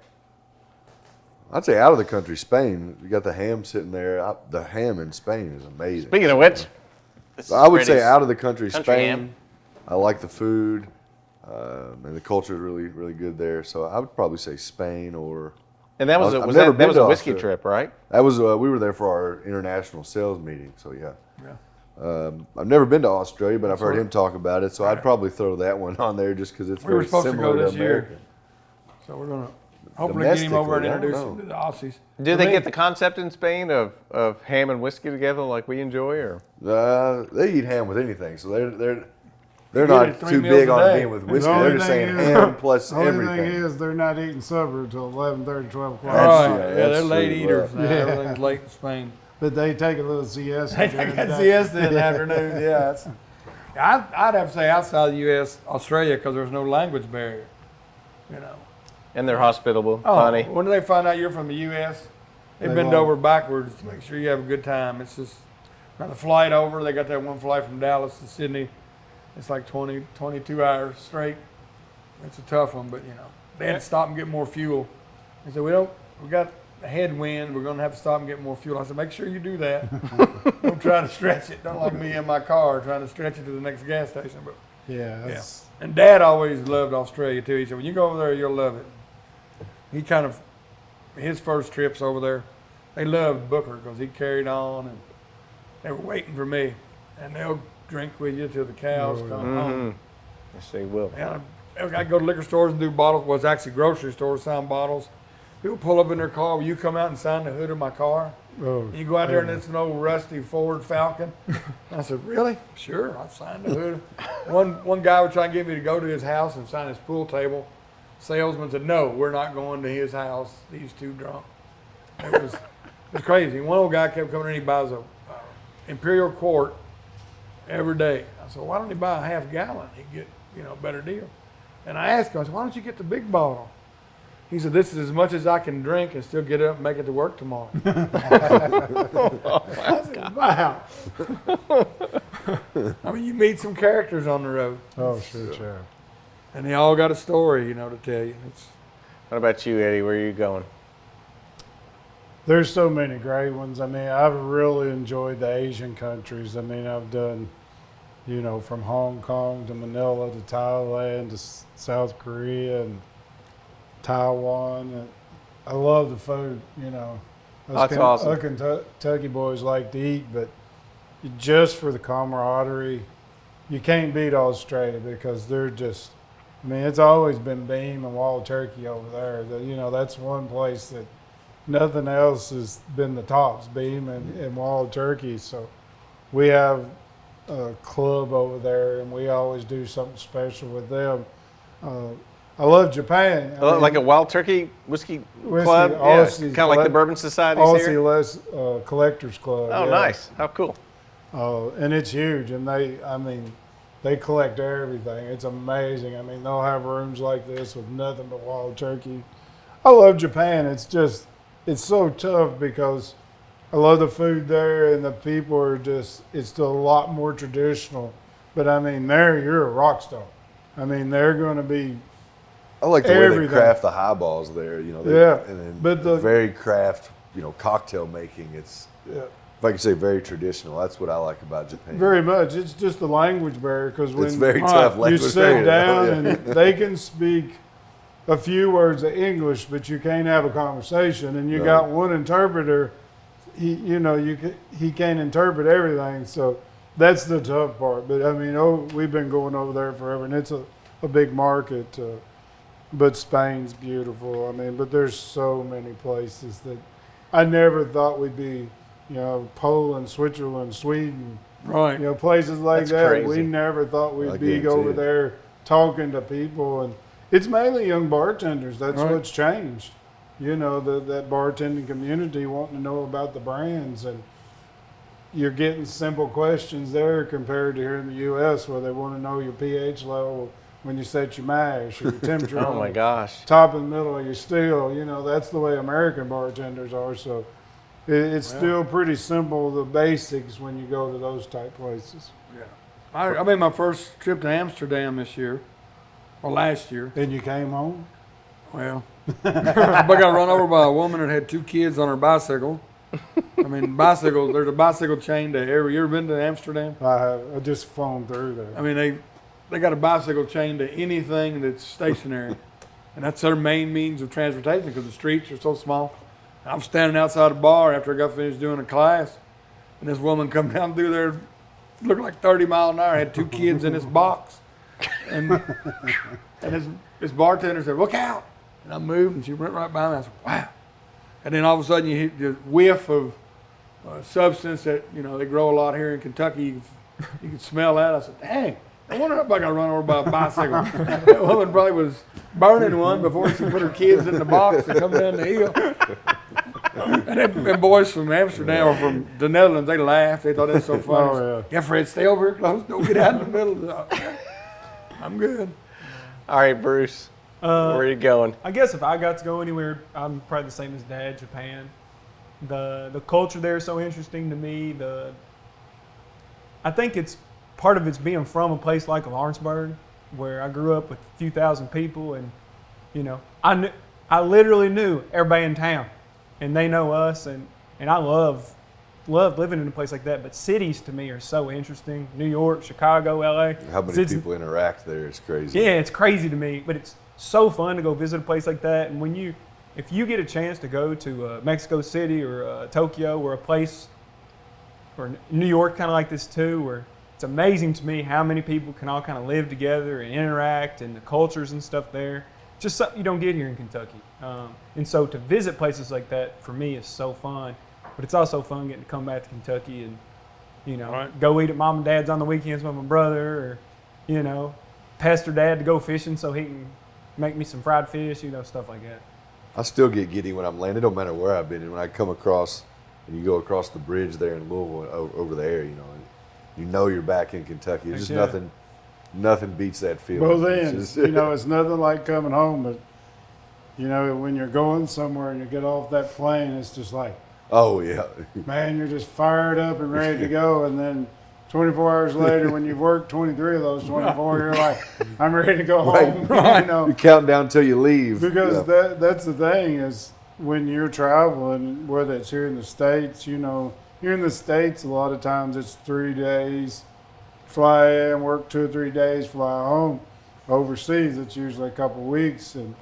I'd say out of the country, Spain. You got the ham sitting there. The ham in Spain is amazing. Speaking of which, this is I would say Freddie's out of the country, country Spain. ham. I like the food, and the culture is really, really good there. So I would probably say Spain or. And that was I've a, never that been was to a whiskey Australia. trip, right? That was we were there for our international sales meeting. So yeah. Yeah. I've never been to Australia, but I've heard right. him talk about it. So I'd probably throw that one on there just because it's We were very supposed to similar go to this year. American. So we're going to hopefully get him over and Domestically, I don't introduce know. him to the Aussies. Do For they me, get the concept in Spain of ham and whiskey together like we enjoy, or? They eat ham with anything, so they're get not it 3 too meals big a on day. being with whiskey. The only They're just thing saying is- ham plus The only everything. thing is they're not eating supper until 11:30, 12 o'clock. Right. yeah, Yeah, that's they're late true, eaters right. now. Yeah. Everything's late in Spain. But they take a little siesta. They during take the a day. siesta in the afternoon. Yeah, I'd have to say outside the U.S., Australia, because there's no language barrier. And they're hospitable, Oh, funny. when they find out you're from the U.S., they They bend love over backwards to make sure you have a good time. It's just now the flight over. They got that one flight from Dallas to Sydney. It's like 22 hours straight. It's a tough one, but they had to stop and get more fuel. They said we got a headwind. We're going to have to stop and get more fuel. I said make sure you do that. Don't try to stretch it. Don't like me in my car trying to stretch it to the next gas station. But Yeah, that's, and Dad always loved Australia too. He said, when you go over there, you'll love it. He his first trips over there, they loved Booker because he carried on and they were waiting for me. And they'll drink with you till the cows come home. Yes, they will. And I go to liquor stores and do bottles. Well, it's actually grocery stores, sign bottles. People pull up in their car. Will you come out and sign the hood of my car? Oh, You go out there and it's an old rusty Ford Falcon. I said, really? Sure, I signed the hood. One guy was trying to get me to go to his house and sign his pool table. Salesman said, no, we're not going to his house. He's too drunk. It was crazy. One old guy kept coming in, he buys a Imperial Quart every day. I said, why don't he buy a half gallon? He'd get, a better deal. And I asked him, I said, why don't you get the big bottle? He said, this is as much as I can drink and still get up and make it to work tomorrow. I said, wow. I mean, you meet some characters on the road. oh, sure. And they all got a story, to tell you. What about you, Eddie? Where are you going? There's so many great ones. I mean, I've really enjoyed the Asian countries. I mean, I've done, from Hong Kong to Manila to Thailand to South Korea and Taiwan. And I love the food, That's awesome. Us Kentucky boys like to eat, but just for the camaraderie, you can't beat Australia because they're just, it's always been beam and wild turkey over there. That's one place that nothing else has been the tops, beam and wild turkey. So we have a club over there, and we always do something special with them. I love Japan. Like a wild turkey whiskey club? Aussie kind of like the Bourbon Societies Aussie here? Les Collectors Club. Oh, yeah. nice. How cool. And it's huge, and they collect everything. It's amazing. They'll have rooms like this with nothing but wild turkey. I love Japan. It's so tough because I love the food there, and the people are it's still a lot more traditional. But there you're a rock star. They're going to be. I like the way they Everything. craft the highballs there. Yeah, and then but the- very craft, cocktail making. It's Yeah. if I could say very traditional. That's what I like about Japan. Very much. It's just the language barrier because when It's very tough you language sit barrier. down Yeah. and they can speak a few words of English, but you can't have a conversation. And you Right. got one interpreter. He can't interpret everything. So that's the tough part. But we've been going over there forever, and it's a big market. But Spain's beautiful. But there's so many places that I never thought we'd be. Poland, Switzerland, Sweden. Right. Places like That's that. crazy. We never thought we'd I be guarantee over it. there talking to people, and it's mainly young bartenders. That's Right. what's changed. That bartending community wanting to know about the brands, and you're getting simple questions there compared to here in the U.S. where they want to know your pH level when you set your mash or your temperature. Oh, on my the gosh. top and middle of your still. That's the way American bartenders are. So it's still pretty simple, the basics, when you go to those type places. I made my first trip to Amsterdam this year, or last year. Then you came home? Well, I got run over by a woman that had 2 kids on her bicycle. Bicycles, there's a bicycle chain to every. You ever been to Amsterdam? I have. I just flown through there. They got a bicycle chain to anything that's stationary. And that's their main means of transportation because the streets are so small. I'm standing outside a bar after I got finished doing a class, and this woman come down through there, looked like 30 miles an hour, had 2 kids in this box. And this bartender said, look out. And I moved, and she went right by me. I said, wow. And then all of a sudden you hit the whiff of substance that, they grow a lot here in Kentucky. You can smell that. I said, dang, I wonder if I got run over by a bicycle. That woman probably was burning one before she put her kids in the box to come down the hill. And them boys from Amsterdam or from the Netherlands, they laughed. They thought that was so funny. Oh, Yeah, Fred, stay over here close. Don't get out in the middle. I'm good. All right, Bruce. Where are you going? I guess if I got to go anywhere, I'm probably the same as Dad. Japan. The culture there is so interesting to me. I think it's part of it's being from a place like Lawrenceburg, where I grew up with a few thousand people, and I literally knew everybody in town, and they know us, and I love living in a place like that. But cities to me are so interesting. New York, Chicago, LA. How many people interact there is crazy. Yeah, it's crazy to me, but it's so fun to go visit a place like that. And if you get a chance to go to Mexico City or Tokyo or a place, or New York kind of like this too, where it's amazing to me how many people can all kind of live together and interact, and the cultures and stuff there. Just something you don't get here in Kentucky. And so to visit places like that for me is so fun. But it's also fun getting to come back to Kentucky and, you know, Right. go eat at mom and dad's on the weekends with my brother, or, you know, pester dad to go fishing so he can make me some fried fish, you know, stuff like that. I still get giddy when I'm landing. It don't matter where I've been. And when I come across, and you go across the bridge there in Louisville over there, you know you're back in Kentucky. There's just Yeah. nothing beats that feeling. Well, then, It's just- you know, it's nothing like coming home, but, you know, when you're going somewhere and you get off that plane, it's just like, oh yeah, man, you're just fired up and ready to go. And then 24 hours later, when you've worked 23 of those 24, you're like, I'm ready to go home. You know, you count down till you leave. because Yeah. that's the thing is when you're traveling, whether it's here in the States, you know, here in the States, a lot of times it's 3 days, fly in, work 2 or 3 days, fly home. Overseas, it's usually a couple of weeks. And,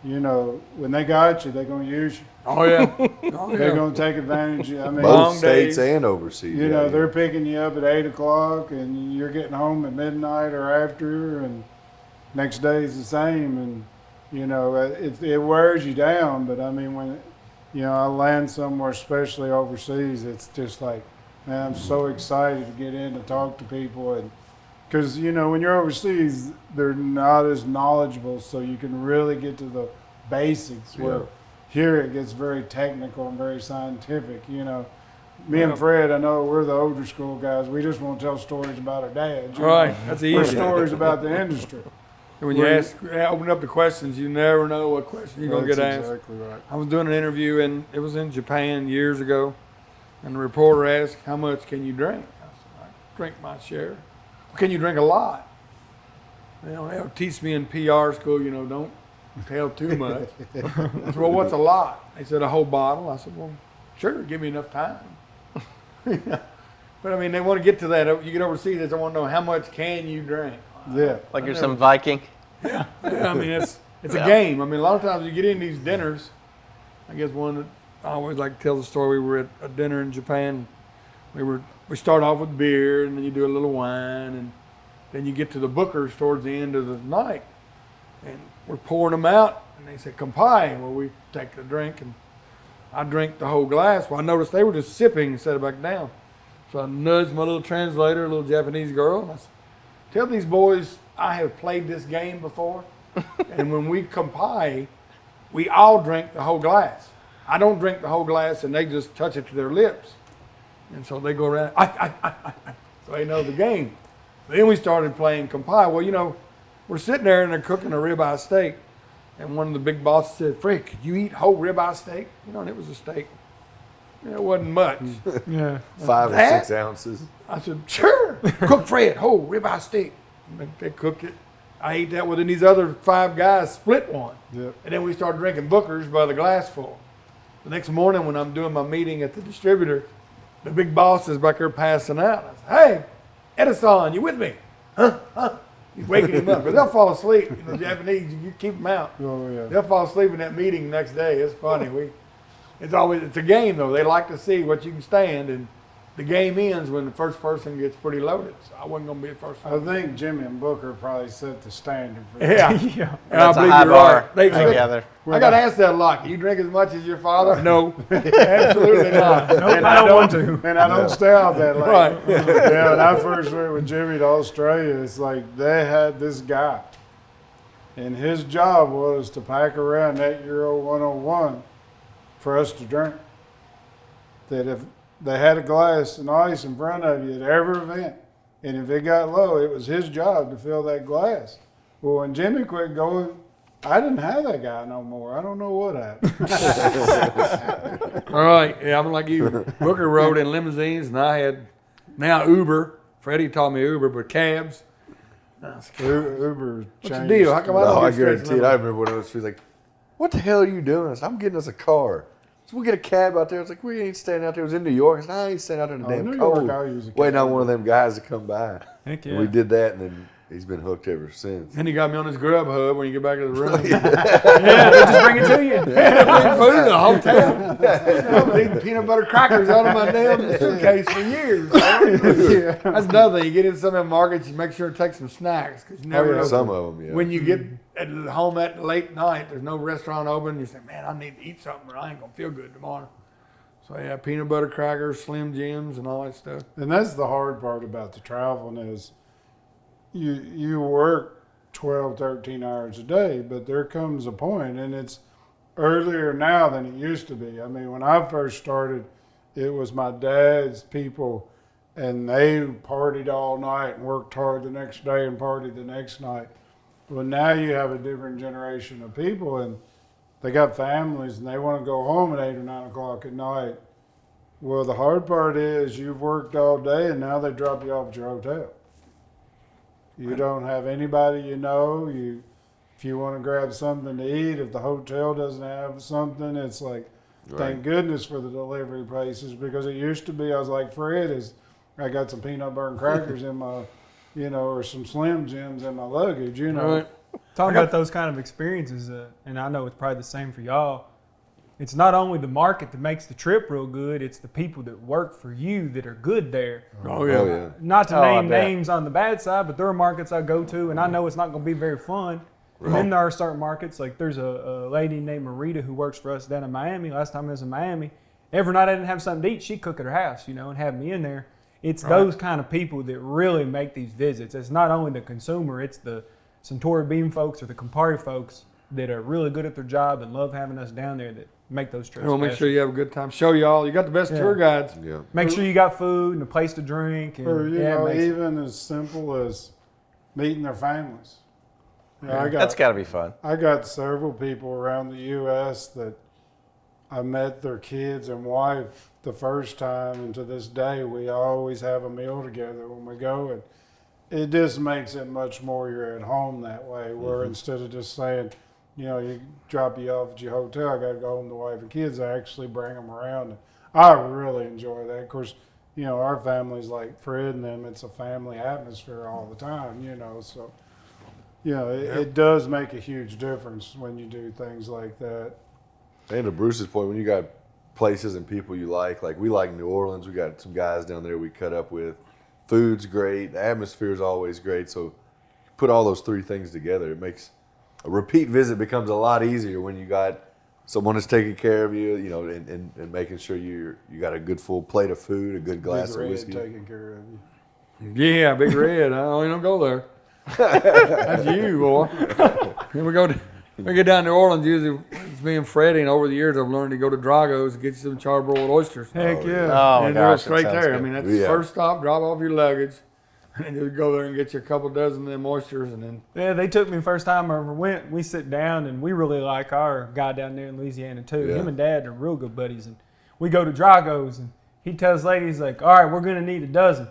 you know, when they got you, they're going to use you. Oh yeah. Oh, They're yeah. going to take advantage of you. I mean, Both long states days. and overseas. you yeah, know, yeah. they're picking you up at 8 o'clock and you're getting home at midnight or after, and next day is the same. And, you know, it wears you down. But I mean, when, you know, I land somewhere, especially overseas, it's just like, man, I'm so excited to get in to talk to people. And because, you know, when you're overseas, they're not as knowledgeable, so you can really get to the basics where Yeah. here it gets very technical and very scientific, you know. Me and Fred, I know we're the older school guys. We just want to tell stories about our dads. you know. Right. That's Or easy. stories about the industry. When you open up the questions, you never know what question you're gonna get That's asked. exactly right. I was doing an interview and it was in Japan years ago, and the reporter asked, "How much can you drink?" I said, "I drink my share." "Can you drink a lot?" You know, they'll teach me in PR school, you know, don't tell too much. I said, "Well, what's a lot?" They said, "A whole bottle." I said, "Well, sure, give me enough time." But I mean, they want to get to that. You get overseas, they want to know how much can you drink. Yeah. Like you're some Viking. Yeah, I mean, it's Yeah. a game. I mean, a lot of times you get in these dinners. I guess one that I always like to tell the story. We were at a dinner in Japan. We start off with beer, and then you do a little wine, and then you get to the bookers towards the end of the night, and we're pouring them out, and they said "Kampai." Well, we take the drink, and I drink the whole glass. Well, I noticed they were just sipping and set it back down. So I nudged my little translator, a little Japanese girl, and I said, "Tell these boys I have played this game before, and when we kampai, we all drink the whole glass. I don't drink the whole glass, and they just touch it to their lips. And so they go around, so they know the game. Then we started playing kampai. Well, you know, we're sitting there, and they're cooking a ribeye steak, and one of the big bosses said, "Fred, could you eat whole ribeye steak?" You know, and it was a steak. It wasn't much. Yeah. 5 or That? 6 ounces. I said, "Sure, cook Fred, whole ribeye steak." And they cooked it. I ate that with, and these other 5 guys split one. Yep. And then we started drinking Booker's by the glassful. The next morning when I'm doing my meeting at the distributor, the big boss is back there passing out. I said, "Hey, Edison, you with me?" Huh? He's waking him up. But they'll fall asleep. You know, Japanese, you keep them out. Oh, yeah. They'll fall asleep in that meeting the next day. It's funny. It's a game though. They like to see what you can stand, and the game ends when the first person gets pretty loaded. So I wasn't gonna be the first I one. think Jimmy and Booker probably set the standard for Yeah. Yeah. And I That's a believe high you're bar right. They expect- together. I got asked that a lot. "Can you drink as much as your father?" No, absolutely not. And I don't want to. And I don't stay out that late. Right. Yeah, when I first went with Jimmy to Australia, it's like they had this guy. And his job was to pack around that Euro 101 for us to drink. That if they had a glass and ice in front of you at every event, and if it got low, it was his job to fill that glass. Well, when Jimmy quit going, I didn't have that guy no more. I don't know what happened. All right. Yeah, I'm like you. Booker rode in limousines, and I had now Uber. Freddie taught me Uber, but cabs. Uber What's the changed. deal? How come I No, don't I get stretched guarantee it. limo? I remember when I was like, "What the hell are you doing?" I said, "I'm getting us a car." So we get a cab out there. It's like, "We ain't staying out there." It was in New York. I said, "I ain't staying out there in the Oh, damn New cold." York, I use a Waiting cab. on one of them guys to come by. Heck And yeah. we did that, and then he's been hooked ever since. Then he got me on his Grub Hub when you get back to the room. Yeah, they just bring it to you. Bring food in the hotel. I've been eating peanut butter crackers out of my damn suitcase for years. Yeah. That's another thing. You get in some of them markets, you make sure to take some snacks because you never yeah, know. Some of them, yeah. When you get at home at late night, there's no restaurant open. You say, "Man, I need to eat something, or I ain't gonna feel good tomorrow." So yeah, peanut butter crackers, Slim Jims, and all that stuff. And that's the hard part about the traveling is you work 12, 13 hours a day, but there comes a point, and it's earlier now than it used to be. I mean, when I first started, it was my dad's people, and they partied all night and worked hard the next day and partied the next night. Well, now you have a different generation of people, and they got families, and they want to go home at 8 or 9 o'clock at night. Well, the hard part is you've worked all day, and now they drop you off at your hotel. You don't have anybody you know. If you want to grab something to eat, if the hotel doesn't have something, it's like, thank goodness for the delivery places, because it used to be, I was like, Fred, I got some peanut butter and crackers in my, or some Slim Jims in my luggage, Right. Talking about those kind of experiences, and I know it's probably the same for y'all. It's not only the market that makes the trip real good, it's the people that work for you that are good there. Oh yeah. Oh, yeah. Not to Oh, I name bet. names on the bad side, but there are markets I go to, and I know it's not going to be very fun. And then there are certain markets, like there's a lady named Marita who works for us down in Miami. Last time I was in Miami, every night I didn't have something to eat, she'd cook at her house, and have me in there. It's those kind of people that really make these visits. It's not only the consumer, it's the Centauri Beam folks or the Campari folks that are really good at their job and love having us down there that make those trips. We'll make special. sure you have a good time. Show y'all. You got the best Yeah. tour guides. Yeah. Make sure you got food and a place to drink. And, Or, it makes- even as simple as meeting their families. That's got to be fun. I got several people around the U.S. that I met their kids and wife the first time, and to this day, we always have a meal together when we go, and it just makes it much more you're at home that way, where instead of just saying, you drop you off at your hotel, I got to go home to wife and kids, I actually bring them around. And I really enjoy that. Of course, our family's like Fred and them, it's a family atmosphere all the time, so. It does make a huge difference when you do things like that. And to Bruce's point, when you got places and people you like we like New Orleans, we got some guys down there we cut up with. Food's great, the atmosphere's always great. So put all those three things together, it makes a repeat visit becomes a lot easier when you got someone that's taking care of you, and making sure you got a good full plate of food, a good glass Big of Red whiskey. taking care of you. Yeah, Big Red. I don't go there. That's you, boy. Here we get down to New Orleans. Usually, it's me and Freddie, and over the years, I've learned to go to Drago's and get you some charbroiled oysters. Heck yeah. Oh my and gosh, go straight that sounds there. good. I mean, that's the Yeah. first stop. Drop off your luggage, and just go there and get you a couple dozen of them oysters, and then Yeah, they took me the first time I ever went. We sit down, and we really like our guy down there in Louisiana, too. Yeah. Him and Dad are real good buddies. And we go to Drago's, and he tells ladies, like, all right, we're going to need a dozen.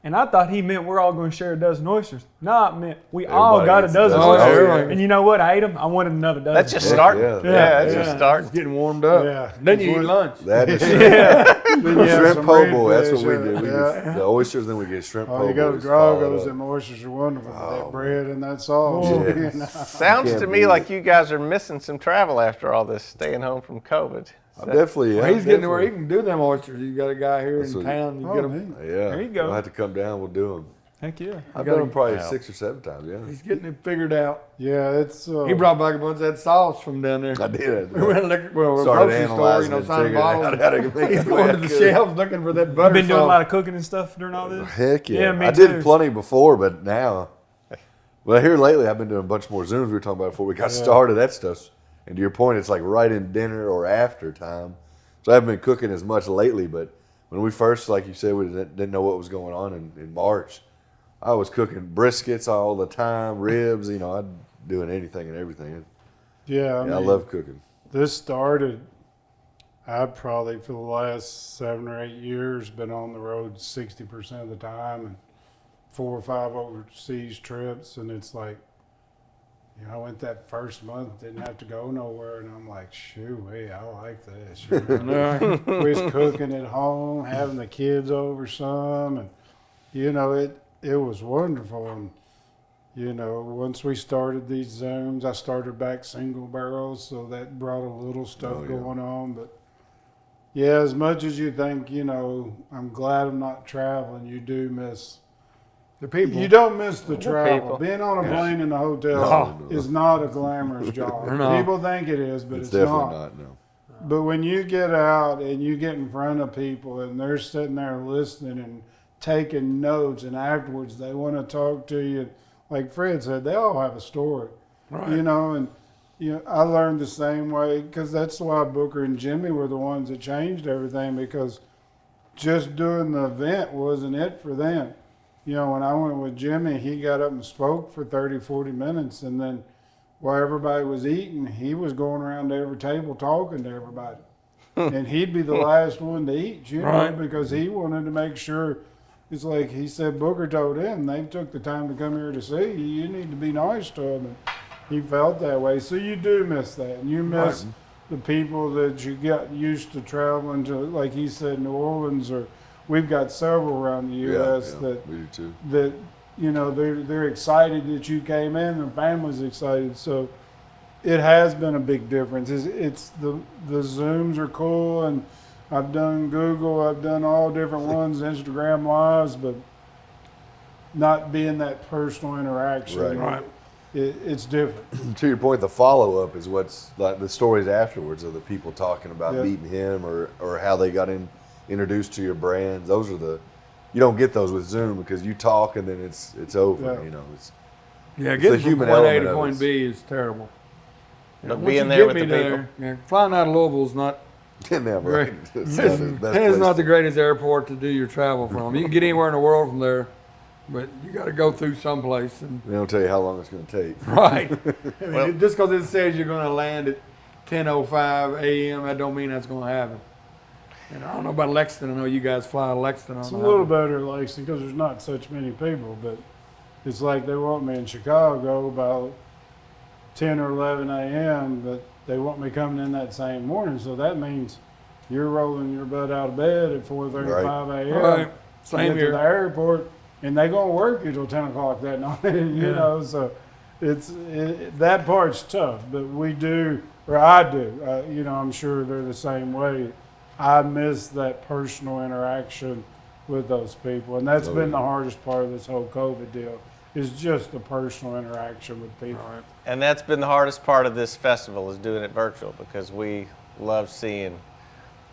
And I thought he meant we're all going to share a dozen oysters. No, it meant we all Everybody got a gets a dozen dozen. oysters. Oh, yeah. And you know what? I ate them. I wanted another dozen. That's just Heck starting. yeah. That's Yeah. just starting. it's getting warmed up. Yeah. Then you eat lunch. That is Then you have shrimp some po' boy. That's redfish, what we do. We yeah. get the oysters, then we get shrimp po' Oh, you go to boys followed Drago's, up. them oysters are wonderful. Oh, That bread and that sauce. Yeah. Sounds Can't to beat me it. like you guys are missing some travel after all this staying home from COVID. I'm definitely. Well, Yeah, he's getting to where he definitely. can do them oysters. You got a guy here That's in what- town. You Oh, get him. neat. Yeah. There you go. We'll have to come down. We'll do them. Heck yeah. I've gotta- done them probably Wow. 6 or 7 times. Yeah. He's getting it figured out. Yeah, it's. He brought back a bunch of that sauce from down there. I did. We went to a grocery Started store, analyzing it, signing figuring out bottles. how to make He's it going to the shelves looking for that butter You've been doing a sauce. lot of cooking and stuff during all this? Heck yeah. Yeah, me I did too. plenty before, but now, well, here lately I've been doing a bunch more Zooms we were talking about before we got started. That stuff, and to your point, it's like right in dinner or after time. So I haven't been cooking as much lately, but when we first, like you said, we didn't know what was going on in March. I was cooking briskets all the time, ribs, I'm doing anything and everything. Yeah, I I mean, love cooking. this started. I've probably for the last 7 or 8 years been on the road 60% of the time, and 4 or 5 overseas trips, and it's like, I went that first month, didn't have to go nowhere, and I'm like, shoo, hey, I like this. We was cooking at home, having the kids over some, and it was wonderful. And once we started these Zooms, I started back single barrels, so that brought a little stuff going on. But yeah, as much as you think, I'm glad I'm not traveling, you do miss The people. You don't miss the travel. people. Being on a plane in the hotel is not a glamorous job. No. People think it is, but It's it's definitely not. not, no. But when you get out and you get in front of people and they're sitting there listening and taking notes, and afterwards they want to talk to you, like Fred said, they all have a story, Right. you know. And I learned the same way, because that's why Booker and Jimmy were the ones that changed everything, because just doing the event wasn't it for them. You know, when I went with Jimmy, he got up and spoke for 30, 40 minutes, and then while everybody was eating, he was going around to every table talking to everybody. And he'd be the last one to eat, you know, Right. because he wanted to make sure. It's like he said, Booker told him, they took the time to come here to see you. You need to be nice to them. And he felt that way. So you do miss that. And you miss the people that you got used to traveling to, like he said, New Orleans, or we've got several around the U.S. that we do too. that you know they're excited that you came in, their family's excited. So it has been a big difference. It's the Zooms are cool, and I've done Google, I've done all different ones, Instagram lives, but not being that personal interaction. Right. It's different. To your point, the follow up is what's like the stories afterwards of the people talking about Yeah. meeting him or how they got introduced to your brands. Those are you don't get those with Zoom, because you talk and then it's over. Yeah. You know, it's Yeah, the getting from human point A element to of point it. B is terrible. But Once being you there get with the me people. yeah, flying out of Louisville is not never. great. It's It's, not the best it's place not to- the greatest airport to do your travel from. You can get anywhere in the world from there, but you got to go through someplace. And They don't tell you how long it's going to take. right, I mean, Well- just because it says you're going to land at 10:05 a.m., that don't mean that's going to happen. And I don't know about Lexington. I know you guys fly out of Lexington. I It's a don't know little how- better at Lexington because there's not such many people, but it's like they want me in Chicago about 10 or 11 a.m., but they want me coming in that same morning. So that means you're rolling your butt out of bed at 4:35 a.m. Right. Same get to here. the airport, and they gonna work you till 10 o'clock that night. You know, so that part's tough. But we do, or I do. You know, I'm sure they're the same way. I miss that personal interaction with those people, and that's been the hardest part of this whole COVID deal. Is just the personal interaction with people. And that's been the hardest part of this festival, is doing it virtual, because we love seeing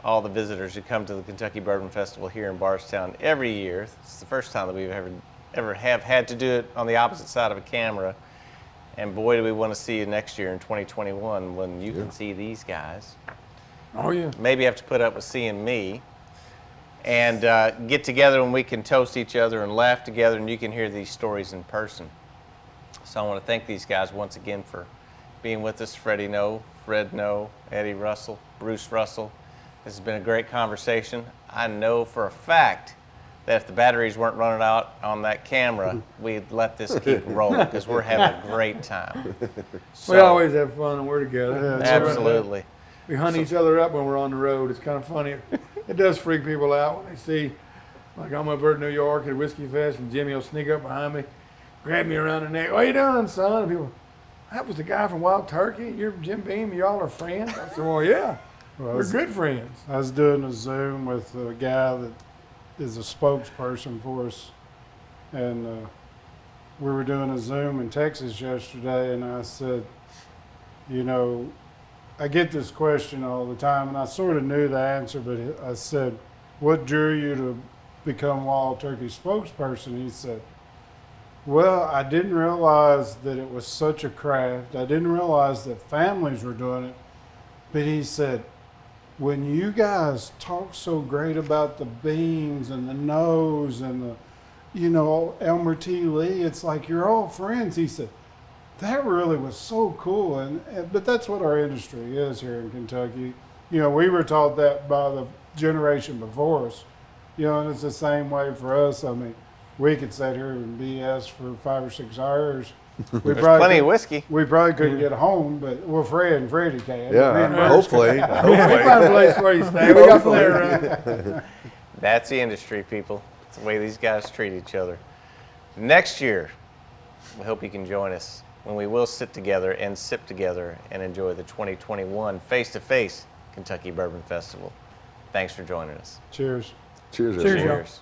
all the visitors who come to the Kentucky Bourbon Festival here in Bardstown every year. It's the first time that we've ever have had to do it on the opposite side of a camera. And boy, do we want to see you next year in 2021 when you can see these guys. Oh yeah. Maybe have to put up with seeing me, and get together when we can toast each other and laugh together, and you can hear these stories in person. So I want to thank these guys once again for being with us. Freddie Noe, Fred Noe, Eddie Russell, Bruce Russell. This has been a great conversation. I know for a fact that if the batteries weren't running out on that camera, we'd let this keep rolling, because we're having a great time. So, We always have fun when we're together. absolutely. We hunt each other up when we're on the road. It's kind of funny. It does freak people out when they see, like I'm up here in New York at Whiskey Fest, and Jimmy will sneak up behind me, grab me around the neck. What you doing, son? And people, that was the guy from Wild Turkey. You're Jim Beam. Y'all are friends. I said, well, yeah, we're good friends. I was doing a Zoom with a guy that is a spokesperson for us, and we were doing a Zoom in Texas yesterday, and I said, you know, I get this question all the time, and I sort of knew the answer, but I said, what drew you to become Wild Turkey spokesperson? He said, well, I didn't realize that it was such a craft. I didn't realize that families were doing it. But he said, when you guys talk so great about the beans and the nose and the, you know, Elmer T. Lee, it's like you're all friends. He said, that really was so cool. But that's what our industry is here in Kentucky. You know, we were taught that by the generation before us. You know, and it's the same way for us. I mean, we could sit here and BS for 5 or 6 hours. There's plenty of whiskey. We probably couldn't get home, but well, Fred and Freddie can. Yeah, Me and Bruce hopefully. We find a place where you stay. We got plenty of room. That's the industry, people. It's the way these guys treat each other. Next year, we hope you can join us when we will sit together and sip together and enjoy the 2021 face-to-face Kentucky Bourbon Festival. Thanks for joining us. Cheers. Cheers. Cheers, everyone. y'all. Cheers.